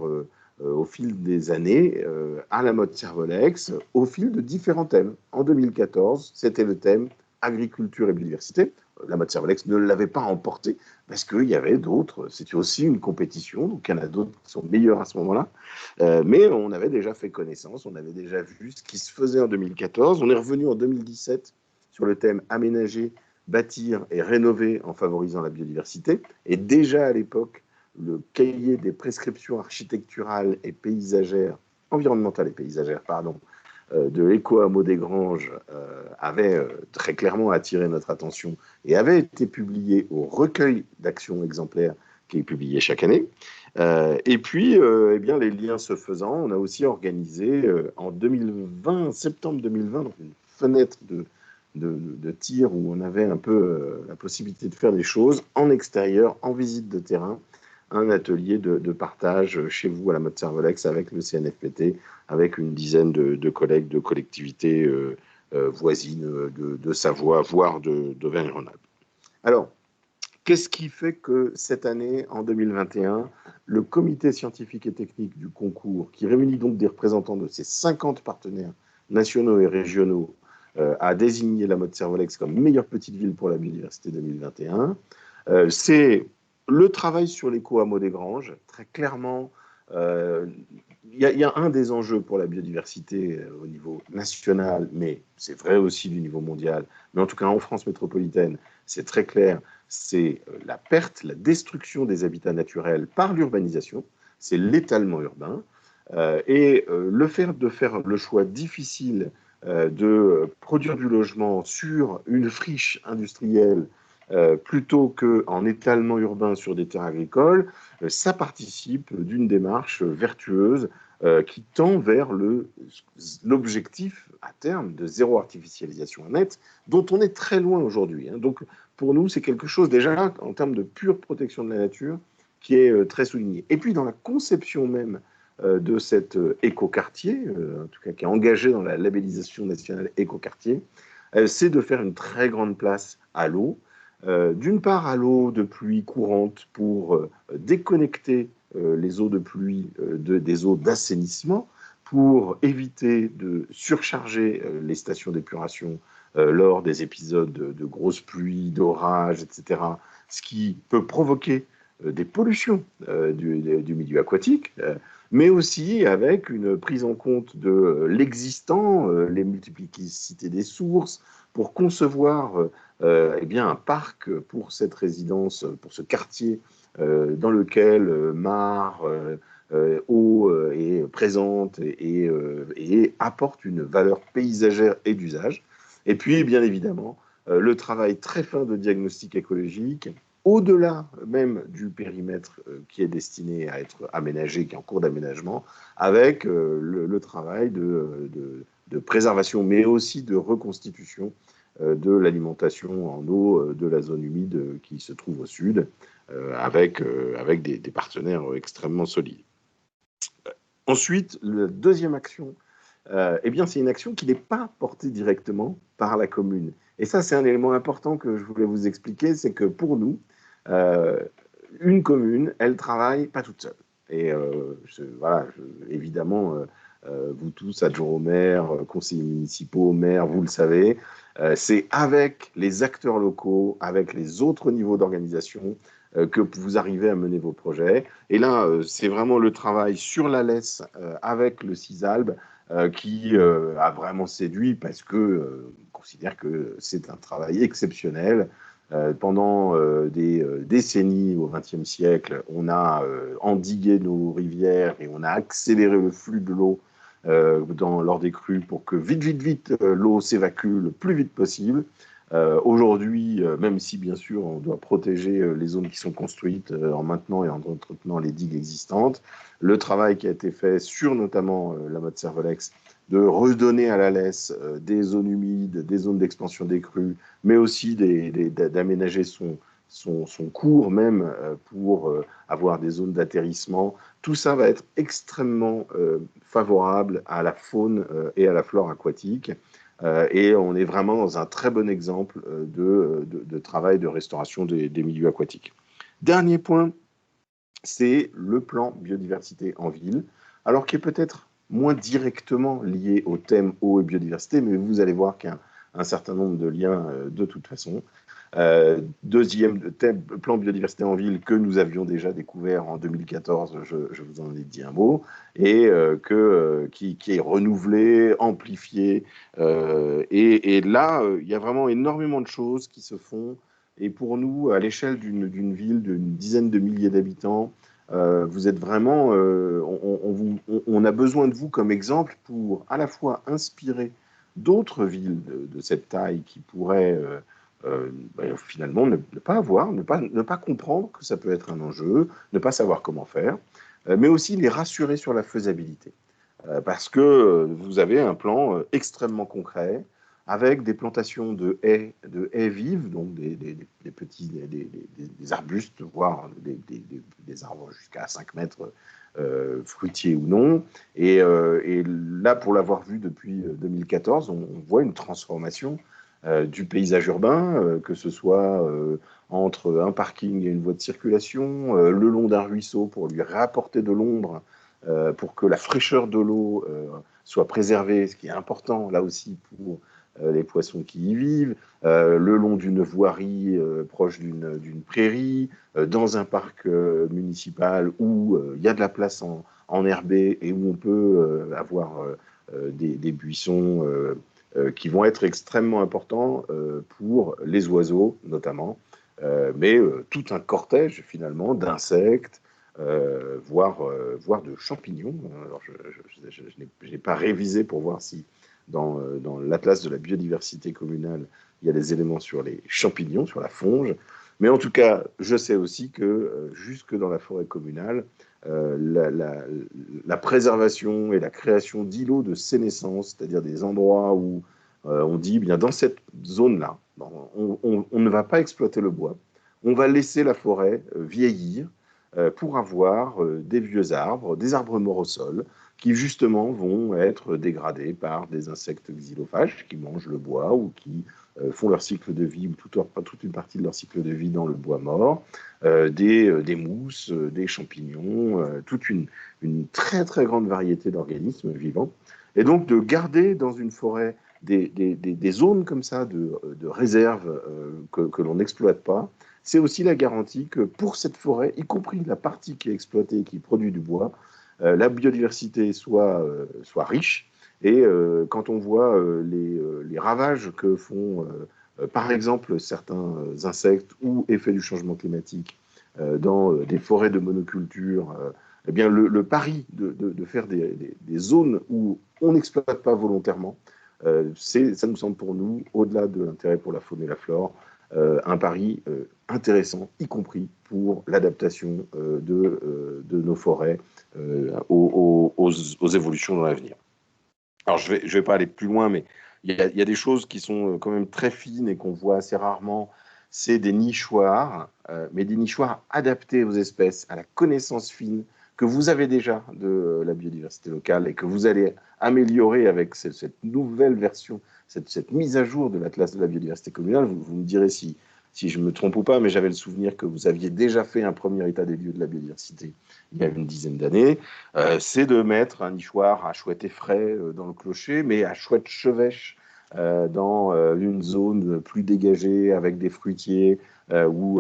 au fil des années à la Motte Servolex, au fil de différents thèmes. En 2014, c'était le thème agriculture et biodiversité. La Motte Servolex ne l'avait pas emporté parce qu'il y avait d'autres. C'était aussi une compétition, donc il y en a d'autres qui sont meilleurs à ce moment-là. Mais on avait déjà fait connaissance, on avait déjà vu ce qui se faisait en 2014. On est revenu en 2017 sur le thème aménager, bâtir et rénover en favorisant la biodiversité. Et déjà à l'époque, le cahier des prescriptions architecturales et paysagères, environnementales et paysagères, de l'Éco-Hameau des Granges avait très clairement attiré notre attention et avait été publié au recueil d'actions exemplaires qui est publié chaque année. Et puis, eh bien, les liens se faisant, on a aussi organisé en 2020, septembre 2020, donc une fenêtre de tir où on avait un peu la possibilité de faire des choses en extérieur, en visite de terrain, un atelier de partage chez vous à la mode Cervolex avec le CNFPT, avec une dizaine de collègues de collectivités voisines de Savoie, voire d'Auvergne-Rhône-Alpes. Alors, qu'est-ce qui fait que cette année, en 2021, le comité scientifique et technique du concours, qui réunit donc des représentants de ces 50 partenaires nationaux et régionaux, a désigné la mode Cervolex comme meilleure petite ville pour la biodiversité 2021, c'est le travail sur l'éco-hameau des Granges. Très clairement, il y a un des enjeux pour la biodiversité au niveau national, mais c'est vrai aussi du niveau mondial, mais en tout cas en France métropolitaine, c'est très clair, c'est la perte, la destruction des habitats naturels par l'urbanisation, c'est l'étalement urbain, et le fait de faire le choix difficile de produire du logement sur une friche industrielle plutôt qu'en étalement urbain sur des terres agricoles, ça participe d'une démarche vertueuse qui tend vers l'objectif à terme de zéro artificialisation nette, dont on est très loin aujourd'hui. Donc pour nous, c'est quelque chose déjà en termes de pure protection de la nature qui est très souligné. Et puis dans la conception même de cet écoquartier, en tout cas qui est engagé dans la labellisation nationale écoquartier, c'est de faire une très grande place à l'eau. D'une part à l'eau de pluie courante pour déconnecter les eaux de pluie des eaux d'assainissement, pour éviter de surcharger les stations d'épuration lors des épisodes de grosses pluies, d'orages, etc., ce qui peut provoquer des pollutions du milieu aquatique, mais aussi avec une prise en compte de l'existant, les multiplicités des sources, pour concevoir eh bien, un parc pour cette résidence, pour ce quartier dans lequel mare, eau est présente et apporte une valeur paysagère et d'usage. Et puis, bien évidemment, le travail très fin de diagnostic écologique, au-delà même du périmètre qui est destiné à être aménagé, qui est en cours d'aménagement, avec le travail de préservation, mais aussi de reconstitution de l'alimentation en eau de la zone humide qui se trouve au sud, avec des partenaires extrêmement solides. Ensuite, la deuxième action, eh bien, c'est une action qui n'est pas portée directement par la commune. Et ça, c'est un élément important que je voulais vous expliquer, c'est que pour nous, une commune, elle travaille pas toute seule. Et voilà, évidemment, vous tous, adjoints au maire, conseillers municipaux, maires, vous le savez, c'est avec les acteurs locaux, avec les autres niveaux d'organisation que vous arrivez à mener vos projets. Et là, c'est vraiment le travail sur la laisse avec le CISALB qui a vraiment séduit parce que on considère que c'est un travail exceptionnel. Pendant des décennies au XXe siècle, on a endigué nos rivières et on a accéléré le flux de l'eau lors des crues pour que vite, l'eau s'évacue le plus vite possible. Aujourd'hui, même si bien sûr on doit protéger les zones qui sont construites en maintenant et en entretenant les digues existantes, le travail qui a été fait sur notamment la mode Cervolex de redonner à la laisse des zones humides, des zones d'expansion des crues, mais aussi d'aménager son cours même pour avoir des zones d'atterrissement. Tout ça va être extrêmement favorable à la faune et à la flore aquatique. Et on est vraiment dans un très bon exemple de travail de restauration des milieux aquatiques. Dernier point, c'est le plan biodiversité en ville, alors qui est peut-être moins directement lié au thème eau et biodiversité, mais vous allez voir qu'il y a un certain nombre de liens de toute façon. Deuxième plan biodiversité en ville que nous avions déjà découvert en 2014, je vous en ai dit un mot, et qui est renouvelé, amplifié. Et là, il y a vraiment énormément de choses qui se font. Et pour nous, à l'échelle d'une ville d'une dizaine de milliers d'habitants, vous êtes vraiment, on a besoin de vous comme exemple pour à la fois inspirer d'autres villes de cette taille qui pourraient finalement ne pas avoir, ne pas comprendre que ça peut être un enjeu, ne pas savoir comment faire, mais aussi les rassurer sur la faisabilité. Parce que vous avez un plan extrêmement concret, avec des plantations de haies vives, donc des petits des arbustes, voire des arbres jusqu'à 5 mètres, fruitiers ou non. Et là, pour l'avoir vu depuis 2014, on voit une transformation du paysage urbain, que ce soit entre un parking et une voie de circulation, le long d'un ruisseau pour lui rapporter de l'ombre, pour que la fraîcheur de l'eau soit préservée, ce qui est important là aussi pour les poissons qui y vivent, le long d'une voirie proche d'une prairie, dans un parc municipal où il y a de la place en herbé et où on peut avoir des buissons qui vont être extrêmement importants pour les oiseaux notamment, mais tout un cortège finalement d'insectes, voire de champignons. Alors, je n'ai pas révisé pour voir si dans l'Atlas de la biodiversité communale, il y a des éléments sur les champignons, sur la fonge. Mais en tout cas, je sais aussi que jusque dans la forêt communale, la préservation et la création d'îlots de sénescence, c'est-à-dire des endroits où on dit, bien, dans cette zone-là, on ne va pas exploiter le bois, on va laisser la forêt vieillir pour avoir des vieux arbres, des arbres morts au sol, qui justement vont être dégradés par des insectes xylophages qui mangent le bois ou qui font leur cycle de vie, ou toute une partie de leur cycle de vie dans le bois mort, des mousses, des champignons, toute une très très grande variété d'organismes vivants. Et donc de garder dans une forêt des zones comme ça de réserve que l'on n'exploite pas, c'est aussi la garantie que pour cette forêt, y compris la partie qui est exploitée, qui produit du bois, la biodiversité soit riche. Et quand on voit les ravages que font, par exemple, certains insectes ou effets du changement climatique dans des forêts de monoculture, eh bien le pari de faire des zones où on n'exploite pas volontairement, ça nous semble pour nous, au-delà de l'intérêt pour la faune et la flore, un pari intéressant, y compris pour l'adaptation de nos forêts aux évolutions dans l'avenir. Alors, je vais pas aller plus loin, mais il y a des choses qui sont quand même très fines et qu'on voit assez rarement. C'est des nichoirs, mais des nichoirs adaptés aux espèces, à la connaissance fine que vous avez déjà de la biodiversité locale et que vous allez améliorer avec cette nouvelle version, cette mise à jour de l'Atlas de la biodiversité communale. Vous me direz si je me trompe ou pas, mais j'avais le souvenir que vous aviez déjà fait un premier état des lieux de la biodiversité il y a une dizaine d'années. C'est de mettre un nichoir à chouette effray dans le clocher, mais à chouette chevêche dans une zone plus dégagée avec des fruitiers où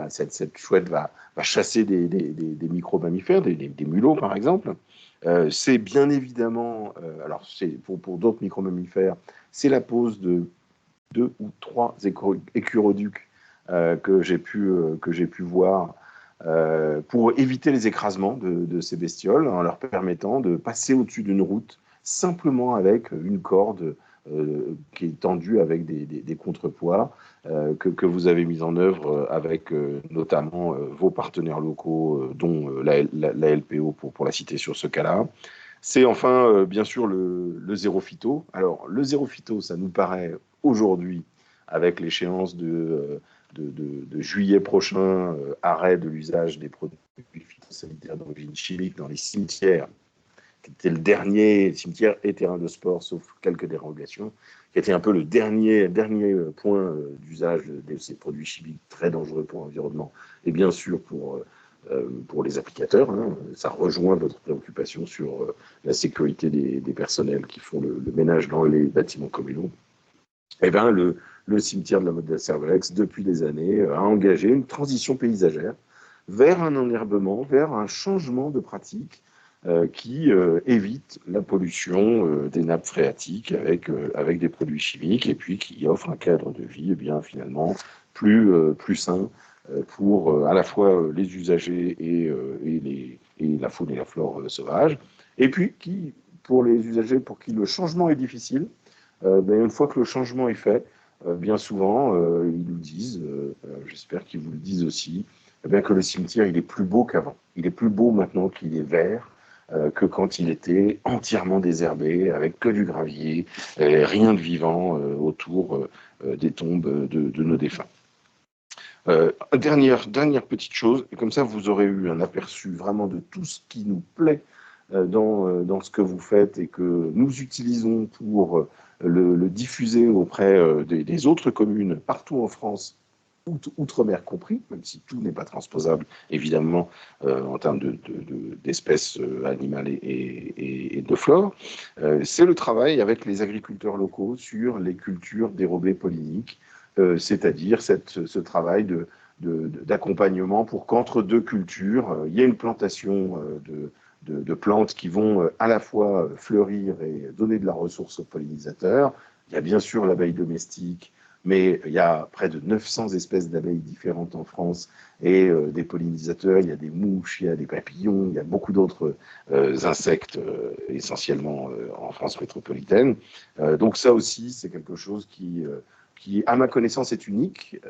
cette chouette va chasser des micro-mammifères, des mulots par exemple. C'est bien évidemment, alors c'est pour d'autres micro-mammifères, c'est la pose de 2 ou 3 écuroducs que j'ai pu voir pour éviter les écrasements de ces bestioles, en leur permettant de passer au-dessus d'une route simplement avec une corde qui est tendue avec des contrepoids que vous avez mis en œuvre avec notamment vos partenaires locaux, dont la LPO pour la citer sur ce cas-là. C'est enfin, bien sûr, le zéro phyto. Alors, le zéro phyto, ça nous paraît aujourd'hui, avec l'échéance de juillet prochain, arrêt de l'usage des produits phytosanitaires d'origine chimique dans les cimetières, qui était le dernier cimetière et terrain de sport, sauf quelques dérogations, qui était un peu le dernier point d'usage de ces produits chimiques très dangereux pour l'environnement et bien sûr pour les applicateurs. Hein. Ça rejoint votre préoccupation sur la sécurité des personnels qui font le ménage dans les bâtiments communaux. Eh bien, le cimetière de la Motte d'Asservalex, depuis des années, a engagé une transition paysagère vers un enherbement, vers un changement de pratique qui évite la pollution des nappes phréatiques avec des produits chimiques et puis qui offre un cadre de vie eh bien, finalement plus sain pour à la fois les usagers et la faune et la flore sauvage. Et puis, pour les usagers pour qui le changement est difficile, une fois que le changement est fait, bien souvent, ils nous disent, j'espère qu'ils vous le disent aussi, que le cimetière, il est plus beau qu'avant. Il est plus beau maintenant qu'il est vert. que quand il était entièrement désherbé, avec que du gravier, et rien de vivant autour des tombes de nos défunts. Dernière petite chose, et comme ça vous aurez eu un aperçu vraiment de tout ce qui nous plaît dans ce que vous faites et que nous utilisons pour le diffuser auprès des autres communes partout en France, outre-mer compris, même si tout n'est pas transposable, évidemment, en termes d'espèces animales et de flore. C'est le travail avec les agriculteurs locaux sur les cultures dérobées polliniques, c'est-à-dire ce travail d'accompagnement pour qu'entre deux cultures, il y ait une plantation de plantes qui vont à la fois fleurir et donner de la ressource aux pollinisateurs. Il y a bien sûr l'abeille domestique, mais il y a près de 900 espèces d'abeilles différentes en France et des pollinisateurs, il y a des mouches, il y a des papillons, il y a beaucoup d'autres insectes essentiellement en France métropolitaine. Donc ça aussi, c'est quelque chose qui, à ma connaissance, est unique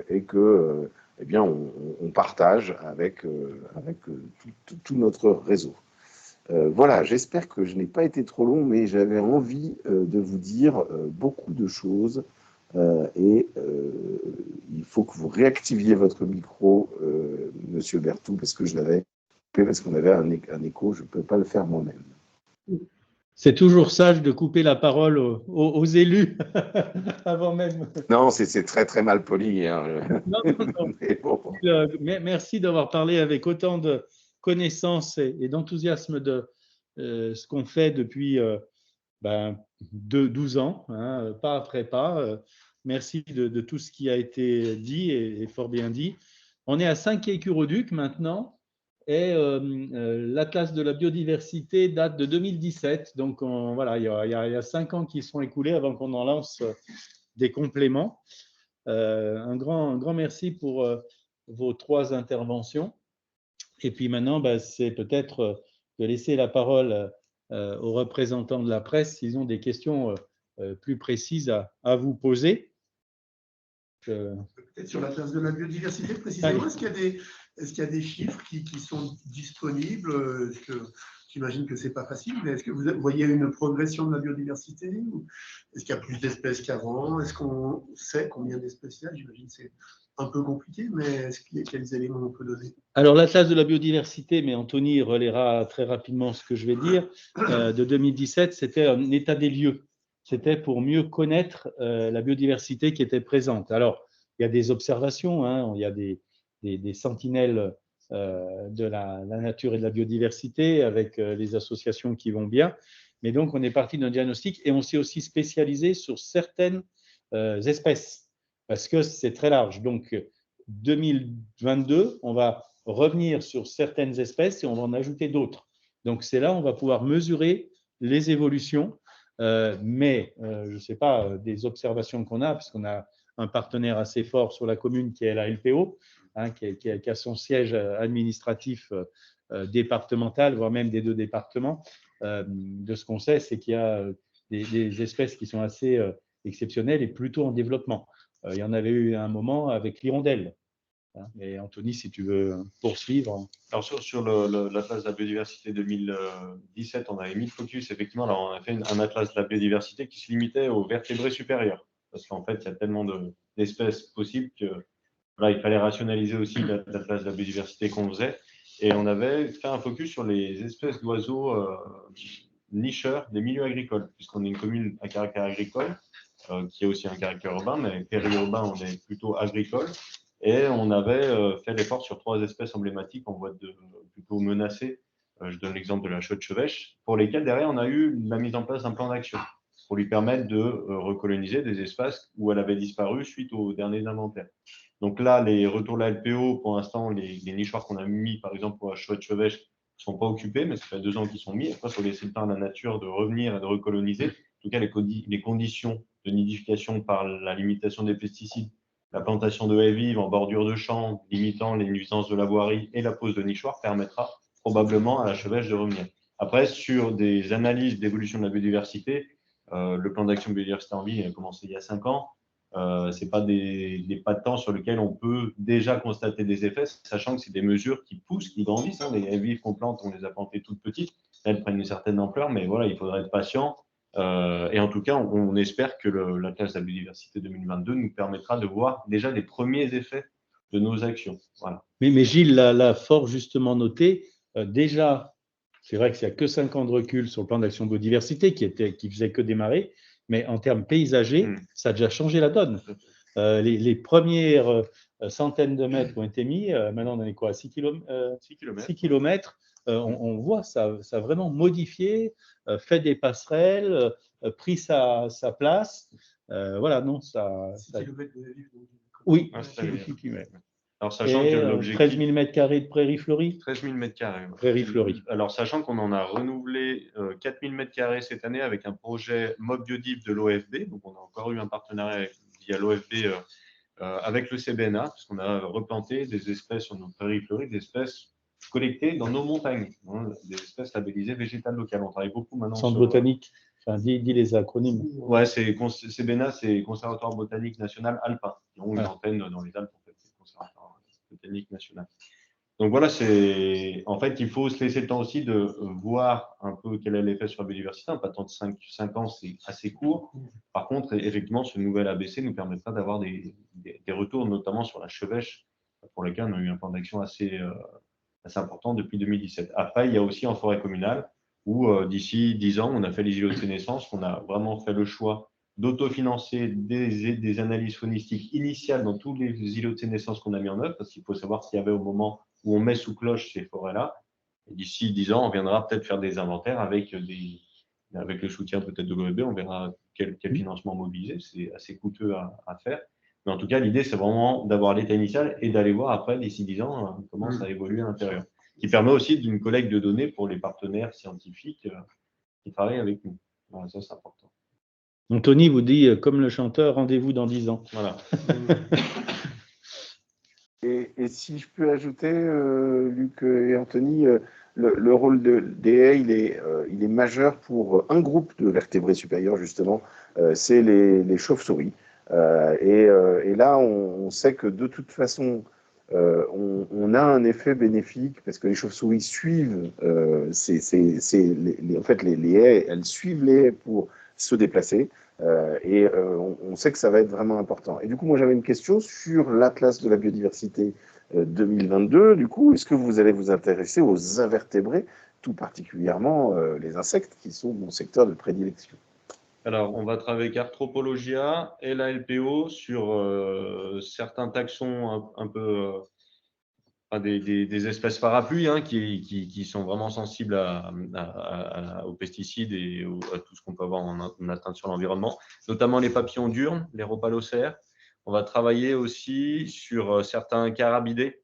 et que eh bien, on partage avec tout notre réseau. Voilà, j'espère que je n'ai pas été trop long, mais j'avais envie de vous dire beaucoup de choses. Il faut que vous réactiviez votre micro, Monsieur Berthoud, parce que je l'avais coupé, parce qu'on avait un écho, je ne peux pas le faire moi-même. C'est toujours sage de couper la parole aux élus avant même. Non, c'est très très mal poli. Hein. Non. Mais bon. Merci d'avoir parlé avec autant de connaissances et d'enthousiasme de ce qu'on fait depuis 12 ans, hein, pas après pas. Merci de tout ce qui a été dit et fort bien dit. On est à Saint-Quay-Curoduc maintenant. Et l'Atlas de la biodiversité date de 2017. Donc, voilà, il y a 5 ans qui sont écoulés avant qu'on en lance des compléments. Un grand merci pour vos 3 interventions. Et puis maintenant, c'est peut-être de laisser la parole aux représentants de la presse s'ils ont des questions plus précises à vous poser. Peut-être sur l'Atlas de la biodiversité, précisément, est-ce qu'il y a des chiffres qui sont disponibles? J'imagine que ce n'est pas facile, mais est-ce que vous voyez une progression de la biodiversité? Est-ce qu'il y a plus d'espèces qu'avant? Est-ce qu'on sait combien d'espèces il y a? J'imagine que c'est un peu compliqué, mais quels éléments on peut donner? Alors, l'Atlas de la biodiversité, mais Anthony relaiera très rapidement ce que je vais dire, de 2017, c'était un état des lieux. C'était pour mieux connaître la biodiversité qui était présente. Alors, il y a des observations, hein, il y a des sentinelles de la nature et de la biodiversité avec les associations qui vont bien. Mais donc, on est parti d'un diagnostic et on s'est aussi spécialisé sur certaines espèces parce que c'est très large. Donc, 2022, on va revenir sur certaines espèces et on va en ajouter d'autres. Donc, c'est là où on va pouvoir mesurer les évolutions. Mais je ne sais pas, des observations qu'on a, parce qu'on a un partenaire assez fort sur la commune qui est la LPO, hein, qui a son siège administratif départemental, voire même des 2 départements. De ce qu'on sait, c'est qu'il y a des espèces qui sont assez exceptionnelles et plutôt en développement. Il y en avait eu un moment avec l'hirondelle. Et Anthony, si tu veux poursuivre. Alors sur l'Atlas de la biodiversité 2017, on avait mis le focus, effectivement, alors on a fait un Atlas de la biodiversité qui se limitait aux vertébrés supérieurs, parce qu'en fait, il y a tellement d'espèces possibles que voilà, il fallait rationaliser aussi l'Atlas de la biodiversité qu'on faisait. Et on avait fait un focus sur les espèces d'oiseaux nicheurs des milieux agricoles, puisqu'on est une commune à caractère agricole, qui a aussi un caractère urbain, mais périurbain, on est plutôt agricole. Et on avait fait l'effort sur 3 espèces emblématiques en voie de plutôt menacées. Je donne l'exemple de la chaude chevêche, pour lesquelles derrière on a eu la mise en place d'un plan d'action pour lui permettre de recoloniser des espaces où elle avait disparu suite aux derniers inventaires. Donc là, les retours de la LPO, pour l'instant, les nichoirs qu'on a mis, par exemple pour la chaude chevêche, ne sont pas occupés, mais ça fait 2 ans qu'ils sont mis. Après, il faut laisser le temps à la nature de revenir et de recoloniser. En tout cas, les conditions de nidification par la limitation des pesticides, la plantation de haies vives en bordure de champs, limitant les nuisances de la voirie et la pose de nichoirs permettra probablement à la chevêche de revenir. Après, sur des analyses d'évolution de la biodiversité, le plan d'action biodiversité en ville a commencé il y a 5 ans. Ce n'est pas des pas de temps sur lesquels on peut déjà constater des effets, sachant que c'est des mesures qui poussent, qui grandissent. Hein. Les haies vives qu'on plante, on les a plantées toutes petites. Elles prennent une certaine ampleur, mais voilà, il faudra être patient. Et en tout cas, on espère que l'Atlas de la biodiversité 2022 nous permettra de voir déjà les premiers effets de nos actions. Voilà. Mais Gilles l'a fort justement noté. Déjà, c'est vrai qu'il n'y a que 5 ans de recul sur le plan d'action biodiversité qui faisait que démarrer, mais en termes paysagers, ça a déjà changé la donne. Les premières centaines de mètres ont été mis, maintenant on en est quoi, 6 km. On voit ça a vraiment modifié, fait des passerelles, pris sa place. Voilà, non, ça. 6 km de haies. Oui, 6 km. Alors, sachant que l'objectif. 13 000 m² de prairies fleuries. 13 000 m². Ouais. Prairies fleuries. Alors, sachant qu'on en a renouvelé 4 000 m² cette année avec un projet Mob Biodiv de l'OFB. Donc, on a encore eu un partenariat via l'OFB avec le CBNA, puisqu'on a replanté des espèces sur nos prairies fleuries, des espèces collectées dans nos montagnes, hein, des espèces labellisées végétales locales. On travaille beaucoup maintenant. Centre botanique. Enfin, dis les acronymes. Ouais, CBNA, c'est Conservatoire botanique national alpin. Ils ont une antenne dans les Alpes, en fait, c'est Conservatoire botanique national. Donc voilà, en fait, il faut se laisser le temps aussi de voir un peu quel est l'effet sur la biodiversité. Pas tant de 5 ans, c'est assez court. Par contre, effectivement, ce nouvel ABC nous permettra d'avoir des retours, notamment sur la chevêche, pour lesquels on a eu un plan d'action assez important depuis 2017. Après, il y a aussi en forêt communale, où d'ici 10 ans, on a fait les îlots de sénescence, on a vraiment fait le choix d'autofinancer des analyses faunistiques initiales dans tous les îlots de sénescence qu'on a mis en œuvre, parce qu'il faut savoir ce qu'il y avait au moment où on met sous cloche ces forêts-là. D'ici 10 ans, on viendra peut-être faire des inventaires avec le soutien peut-être de l'OEB, on verra quel financement mobiliser, c'est assez coûteux à faire. Mais en tout cas, l'idée, c'est vraiment d'avoir l'état initial et d'aller voir après, d'ici 10 ans, comment ça évolue à l'intérieur. Qui permet aussi d'une collecte de données pour les partenaires scientifiques qui travaillent avec nous. Voilà, ça, c'est important. Donc, Tony vous dit, comme le chanteur, rendez-vous dans 10 ans. Voilà. Et si je peux ajouter, Luc et Anthony, le rôle des haies, il est majeur pour un groupe de vertébrés supérieurs, justement, c'est les chauves-souris. Et là, on sait que de toute façon, on a un effet bénéfique parce que les chauves-souris suivent, en fait, les haies, elles suivent les haies pour se déplacer. On sait que ça va être vraiment important. Et du coup, moi, j'avais une question sur l'Atlas de la biodiversité 2022. Du coup, est-ce que vous allez vous intéresser aux invertébrés, tout particulièrement les insectes, qui sont mon secteur de prédilection? Alors, on va travailler avec Arthropologia et la LPO sur certains taxons un peu des espèces parapluies hein, qui sont vraiment sensibles aux pesticides et à tout ce qu'on peut avoir en atteinte sur l'environnement, notamment les papillons diurnes, les rhopalocères. On va travailler aussi sur certains carabidés,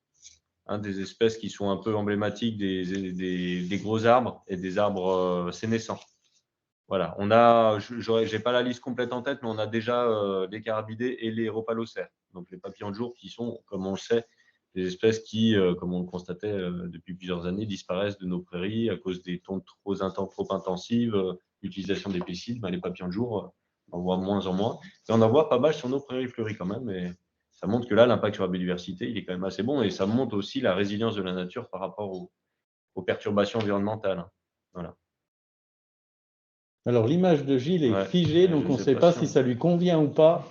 hein, des espèces qui sont un peu emblématiques des gros arbres et des arbres sénescents. Voilà, je n'ai pas la liste complète en tête, mais on a déjà les carabidés et les rhopalocères, donc les papillons de jour qui sont, comme on le sait, des espèces qui, comme on le constatait depuis plusieurs années, disparaissent de nos prairies à cause des tontes trop intensives, l'utilisation des pesticides. Les papillons de jour, on en voit de moins en moins. Et on en voit pas mal sur nos prairies fleuries quand même. Et ça montre que là, l'impact sur la biodiversité, il est quand même assez bon. Et ça montre aussi la résilience de la nature par rapport aux perturbations environnementales. Voilà. Alors, l'image de Gilles est figée, donc on ne sait pas si ça lui convient ou pas.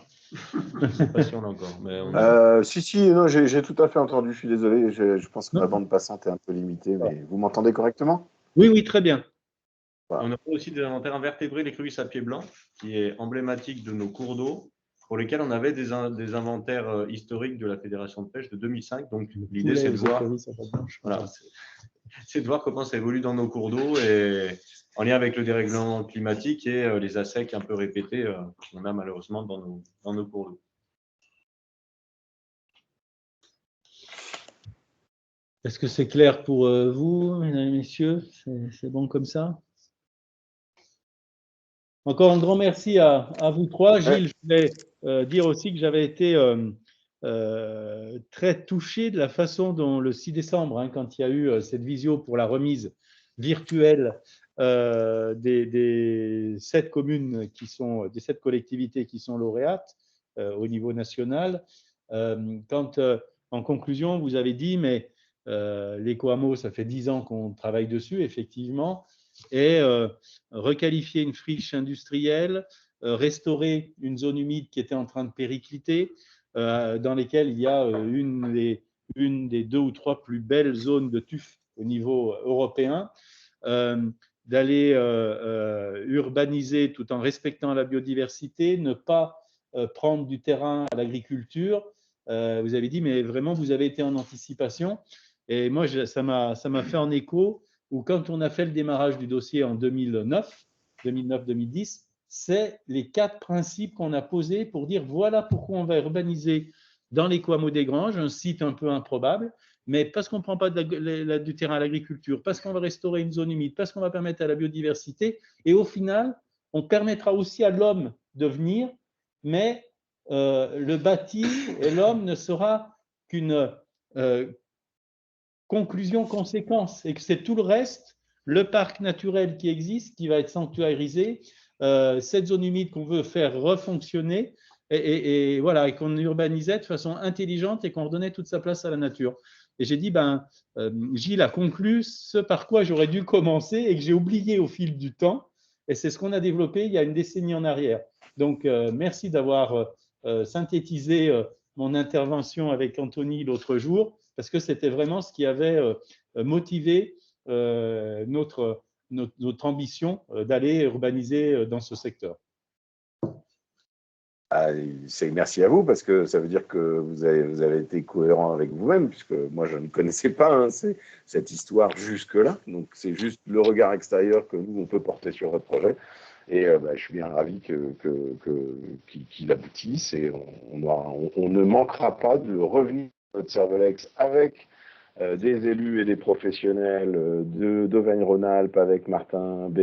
Je ne sais pas si on l'a encore. Si, non, j'ai tout à fait entendu, je suis désolé, je pense que ma bande passante est un peu limitée, mais vous m'entendez correctement? Oui, très bien. Voilà. On a aussi des inventaires invertébrés, les crevusses à pied blanc, qui est emblématique de nos cours d'eau, pour lesquels on avait des inventaires historiques de la Fédération de pêche de 2005. Donc, l'idée, c'est de voir, c'est de voir comment ça évolue dans nos cours d'eau et en lien avec le dérèglement climatique et les assecs un peu répétés qu'on a malheureusement dans nos cours d'eau. Est-ce que c'est clair pour vous, mesdames et messieurs? C'est bon comme ça? Encore un grand merci à vous trois. Gilles, je voulais dire aussi que j'avais été très touché de la façon dont le 6 décembre, hein, quand il y a eu cette visio pour la remise virtuelle des 7 communes des 7 collectivités qui sont lauréates, au niveau national. En conclusion, vous avez dit, mais l'éco-hameau, ça fait 10 ans qu'on travaille dessus, effectivement, et requalifier une friche industrielle, restaurer une zone humide qui était en train de péricliter, dans lesquelles il y a une des 2 ou 3 plus belles zones de tuf au niveau européen, d'aller urbaniser tout en respectant la biodiversité, ne pas prendre du terrain à l'agriculture. Vous avez dit, mais vraiment, vous avez été en anticipation. Et moi, ça m'a fait en écho, où quand on a fait le démarrage du dossier en 2009-2010, c'est les 4 principes qu'on a posés pour dire voilà pourquoi on va urbaniser dans l'éco-hameau des Granges, un site un peu improbable, mais parce qu'on ne prend pas du terrain à l'agriculture, parce qu'on va restaurer une zone humide, parce qu'on va permettre à la biodiversité, et au final, on permettra aussi à l'homme de venir, mais le bâti et l'homme ne sera qu'une conclusion-conséquence, et que c'est tout le reste, le parc naturel qui existe, qui va être sanctuarisé, cette zone humide qu'on veut faire refonctionner, et voilà, et qu'on urbanisait de façon intelligente et qu'on redonnait toute sa place à la nature. Et j'ai dit, Gilles a conclu ce par quoi j'aurais dû commencer et que j'ai oublié au fil du temps, et c'est ce qu'on a développé il y a une décennie en arrière. Donc, merci d'avoir synthétisé mon intervention avec Anthony l'autre jour, parce que c'était vraiment ce qui avait motivé notre ambition d'aller urbaniser dans ce secteur. Merci à vous, parce que ça veut dire que vous avez été cohérent avec vous-même, puisque moi je ne connaissais pas cette histoire jusque-là. Donc c'est juste le regard extérieur que nous on peut porter sur votre projet. Et je suis bien ravi qu'il aboutisse, et on ne manquera pas de revenir à notre Cervelex avec des élus et des professionnels d'Auvergne-Rhône-Alpes, avec Martin B.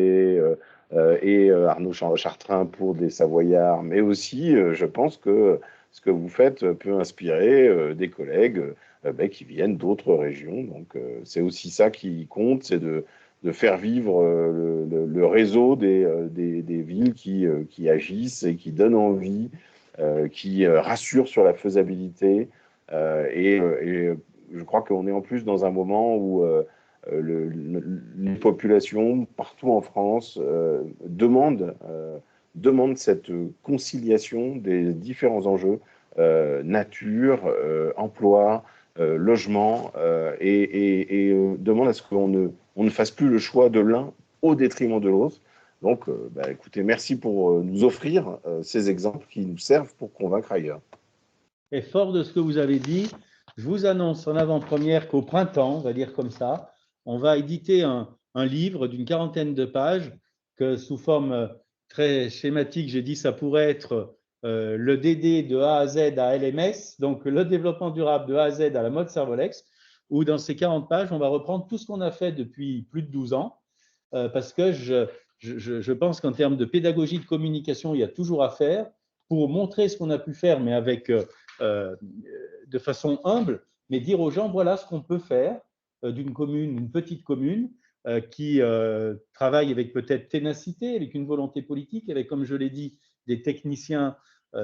Et Arnaud Chartrain pour des Savoyards, mais aussi, je pense que ce que vous faites peut inspirer des collègues qui viennent d'autres régions. Donc, c'est aussi ça qui compte, c'est de faire vivre le réseau des villes qui agissent et qui donnent envie, qui rassurent sur la faisabilité. Et je crois qu'on est en plus dans un moment où les populations partout en France demandent cette conciliation des différents enjeux, nature, emploi, logement, et demandent à ce qu'on ne fasse plus le choix de l'un au détriment de l'autre. Donc, écoutez, merci pour nous offrir ces exemples qui nous servent pour convaincre ailleurs. Et fort de ce que vous avez dit, je vous annonce en avant-première qu'au printemps, on va dire comme ça, on va éditer un livre d'une 40aine de pages que, sous forme très schématique, j'ai dit ça pourrait être le DD de A à Z à LMS, donc le développement durable de A à Z à la mode Cervelex, où dans ces 40 pages, on va reprendre tout ce qu'on a fait depuis plus de 12 ans, parce que je pense qu'en termes de pédagogie de communication, il y a toujours à faire pour montrer ce qu'on a pu faire, mais avec de façon humble, mais dire aux gens, voilà ce qu'on peut faire d'une commune, une petite commune, qui travaille avec peut-être ténacité, avec une volonté politique, avec, comme je l'ai dit, des techniciens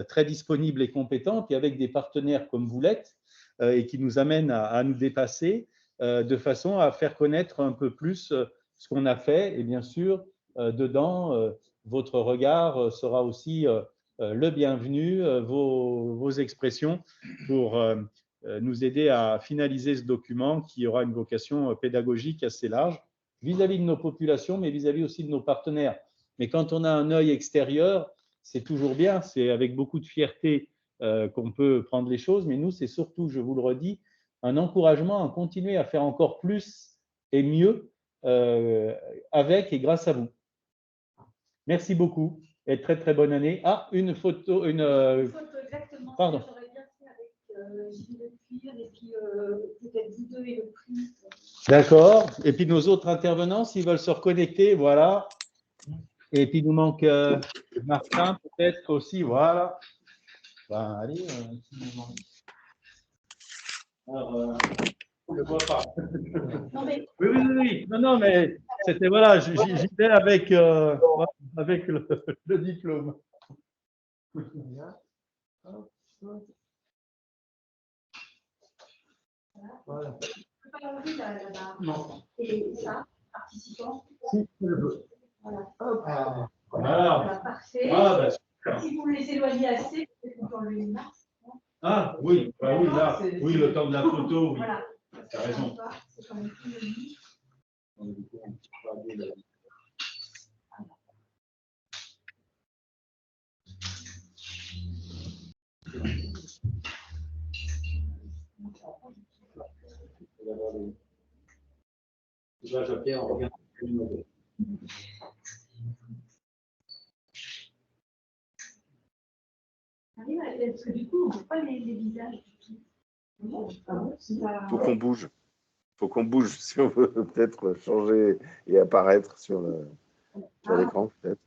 très disponibles et compétents, puis avec des partenaires comme vous l'êtes, et qui nous amènent à nous dépasser, de façon à faire connaître un peu plus ce qu'on a fait. Et bien sûr, dedans, votre regard sera aussi le bienvenu, vos expressions pour nous aider à finaliser ce document qui aura une vocation pédagogique assez large vis-à-vis de nos populations, mais vis-à-vis aussi de nos partenaires. Mais quand on a un œil extérieur, c'est toujours bien, c'est avec beaucoup de fierté qu'on peut prendre les choses, mais nous, c'est surtout, je vous le redis, un encouragement à continuer à faire encore plus et mieux avec et grâce à vous. Merci beaucoup et très très bonne année. Ah, une photo, une photo exactement. Pardon. J'aurais bien fait avec Gilles Le Cuir et puis peut-être vous deux et le prix. D'accord. Et puis nos autres intervenants, s'ils veulent se reconnecter, voilà. Et puis il nous manque Martin, peut-être aussi, voilà. Ben, allez, alors, je ne vois pas. Non, mais... Oui. Non, mais c'était, voilà, j'y vais avec le diplôme. Voilà. Non. Et ça, participant. Voilà. Ah, Voilà, parfait. Ah, bah, Si vous les éloignez assez, peut-être qu'on peut enlever une marque. ah, oui, bah oui, là, oui, le temps de la photo, oui. Voilà. Tu as raison. C'est quand même plus joli. Pierre, on regarde. Parce que du coup, on ne voit pas les visages du tout. Faut qu'on bouge. Faut qu'on bouge si on veut peut-être changer et apparaître sur l'écran, peut-être.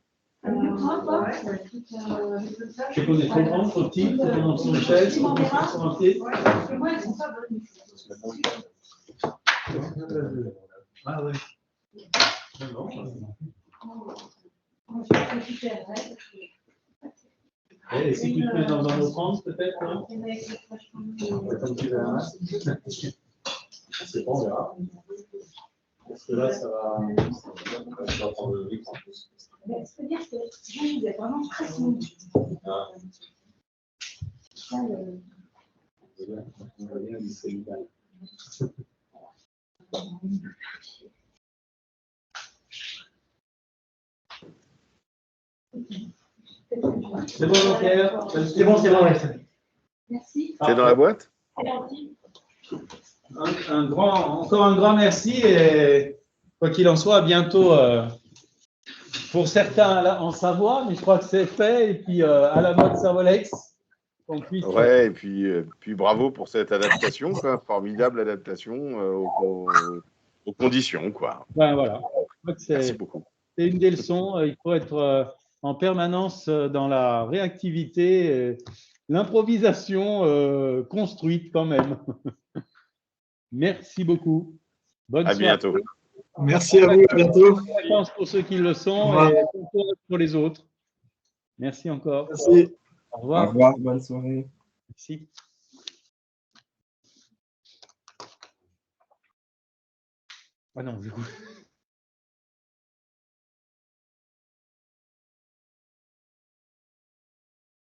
C'est qu'on est trop grand, trop petit, faut qu'on sur une chaise, faut qu'on soit sur un pied. Ah oui. Et si tu te mets dans un autre angle, peut-être, hein? C'est bon, on verra. Parce que là, ça va prendre le mix en plus. C'est-à-dire que vous êtes vraiment très smooth. C'est bon, Pierre? C'est bon, ouais. Merci. C'est dans la boîte? C'est gentil. Encore un grand merci et quoi qu'il en soit, à bientôt pour certains là, en Savoie, mais je crois que c'est fait et puis à la mode Servolex. Ouais, et puis bravo pour cette adaptation, quoi. Formidable adaptation aux conditions, quoi. Ben, voilà. Merci beaucoup. C'est une des leçons. Il faut être en permanence dans la réactivité, l'improvisation construite quand même. Merci beaucoup. Bonne À soirée. bientôt. Merci à vous, à bientôt. Bonnes pour ceux qui le sont et bon courage pour les autres. Merci encore. Merci. Au revoir. Au revoir, bonne soirée. Merci. Ah non, du coup.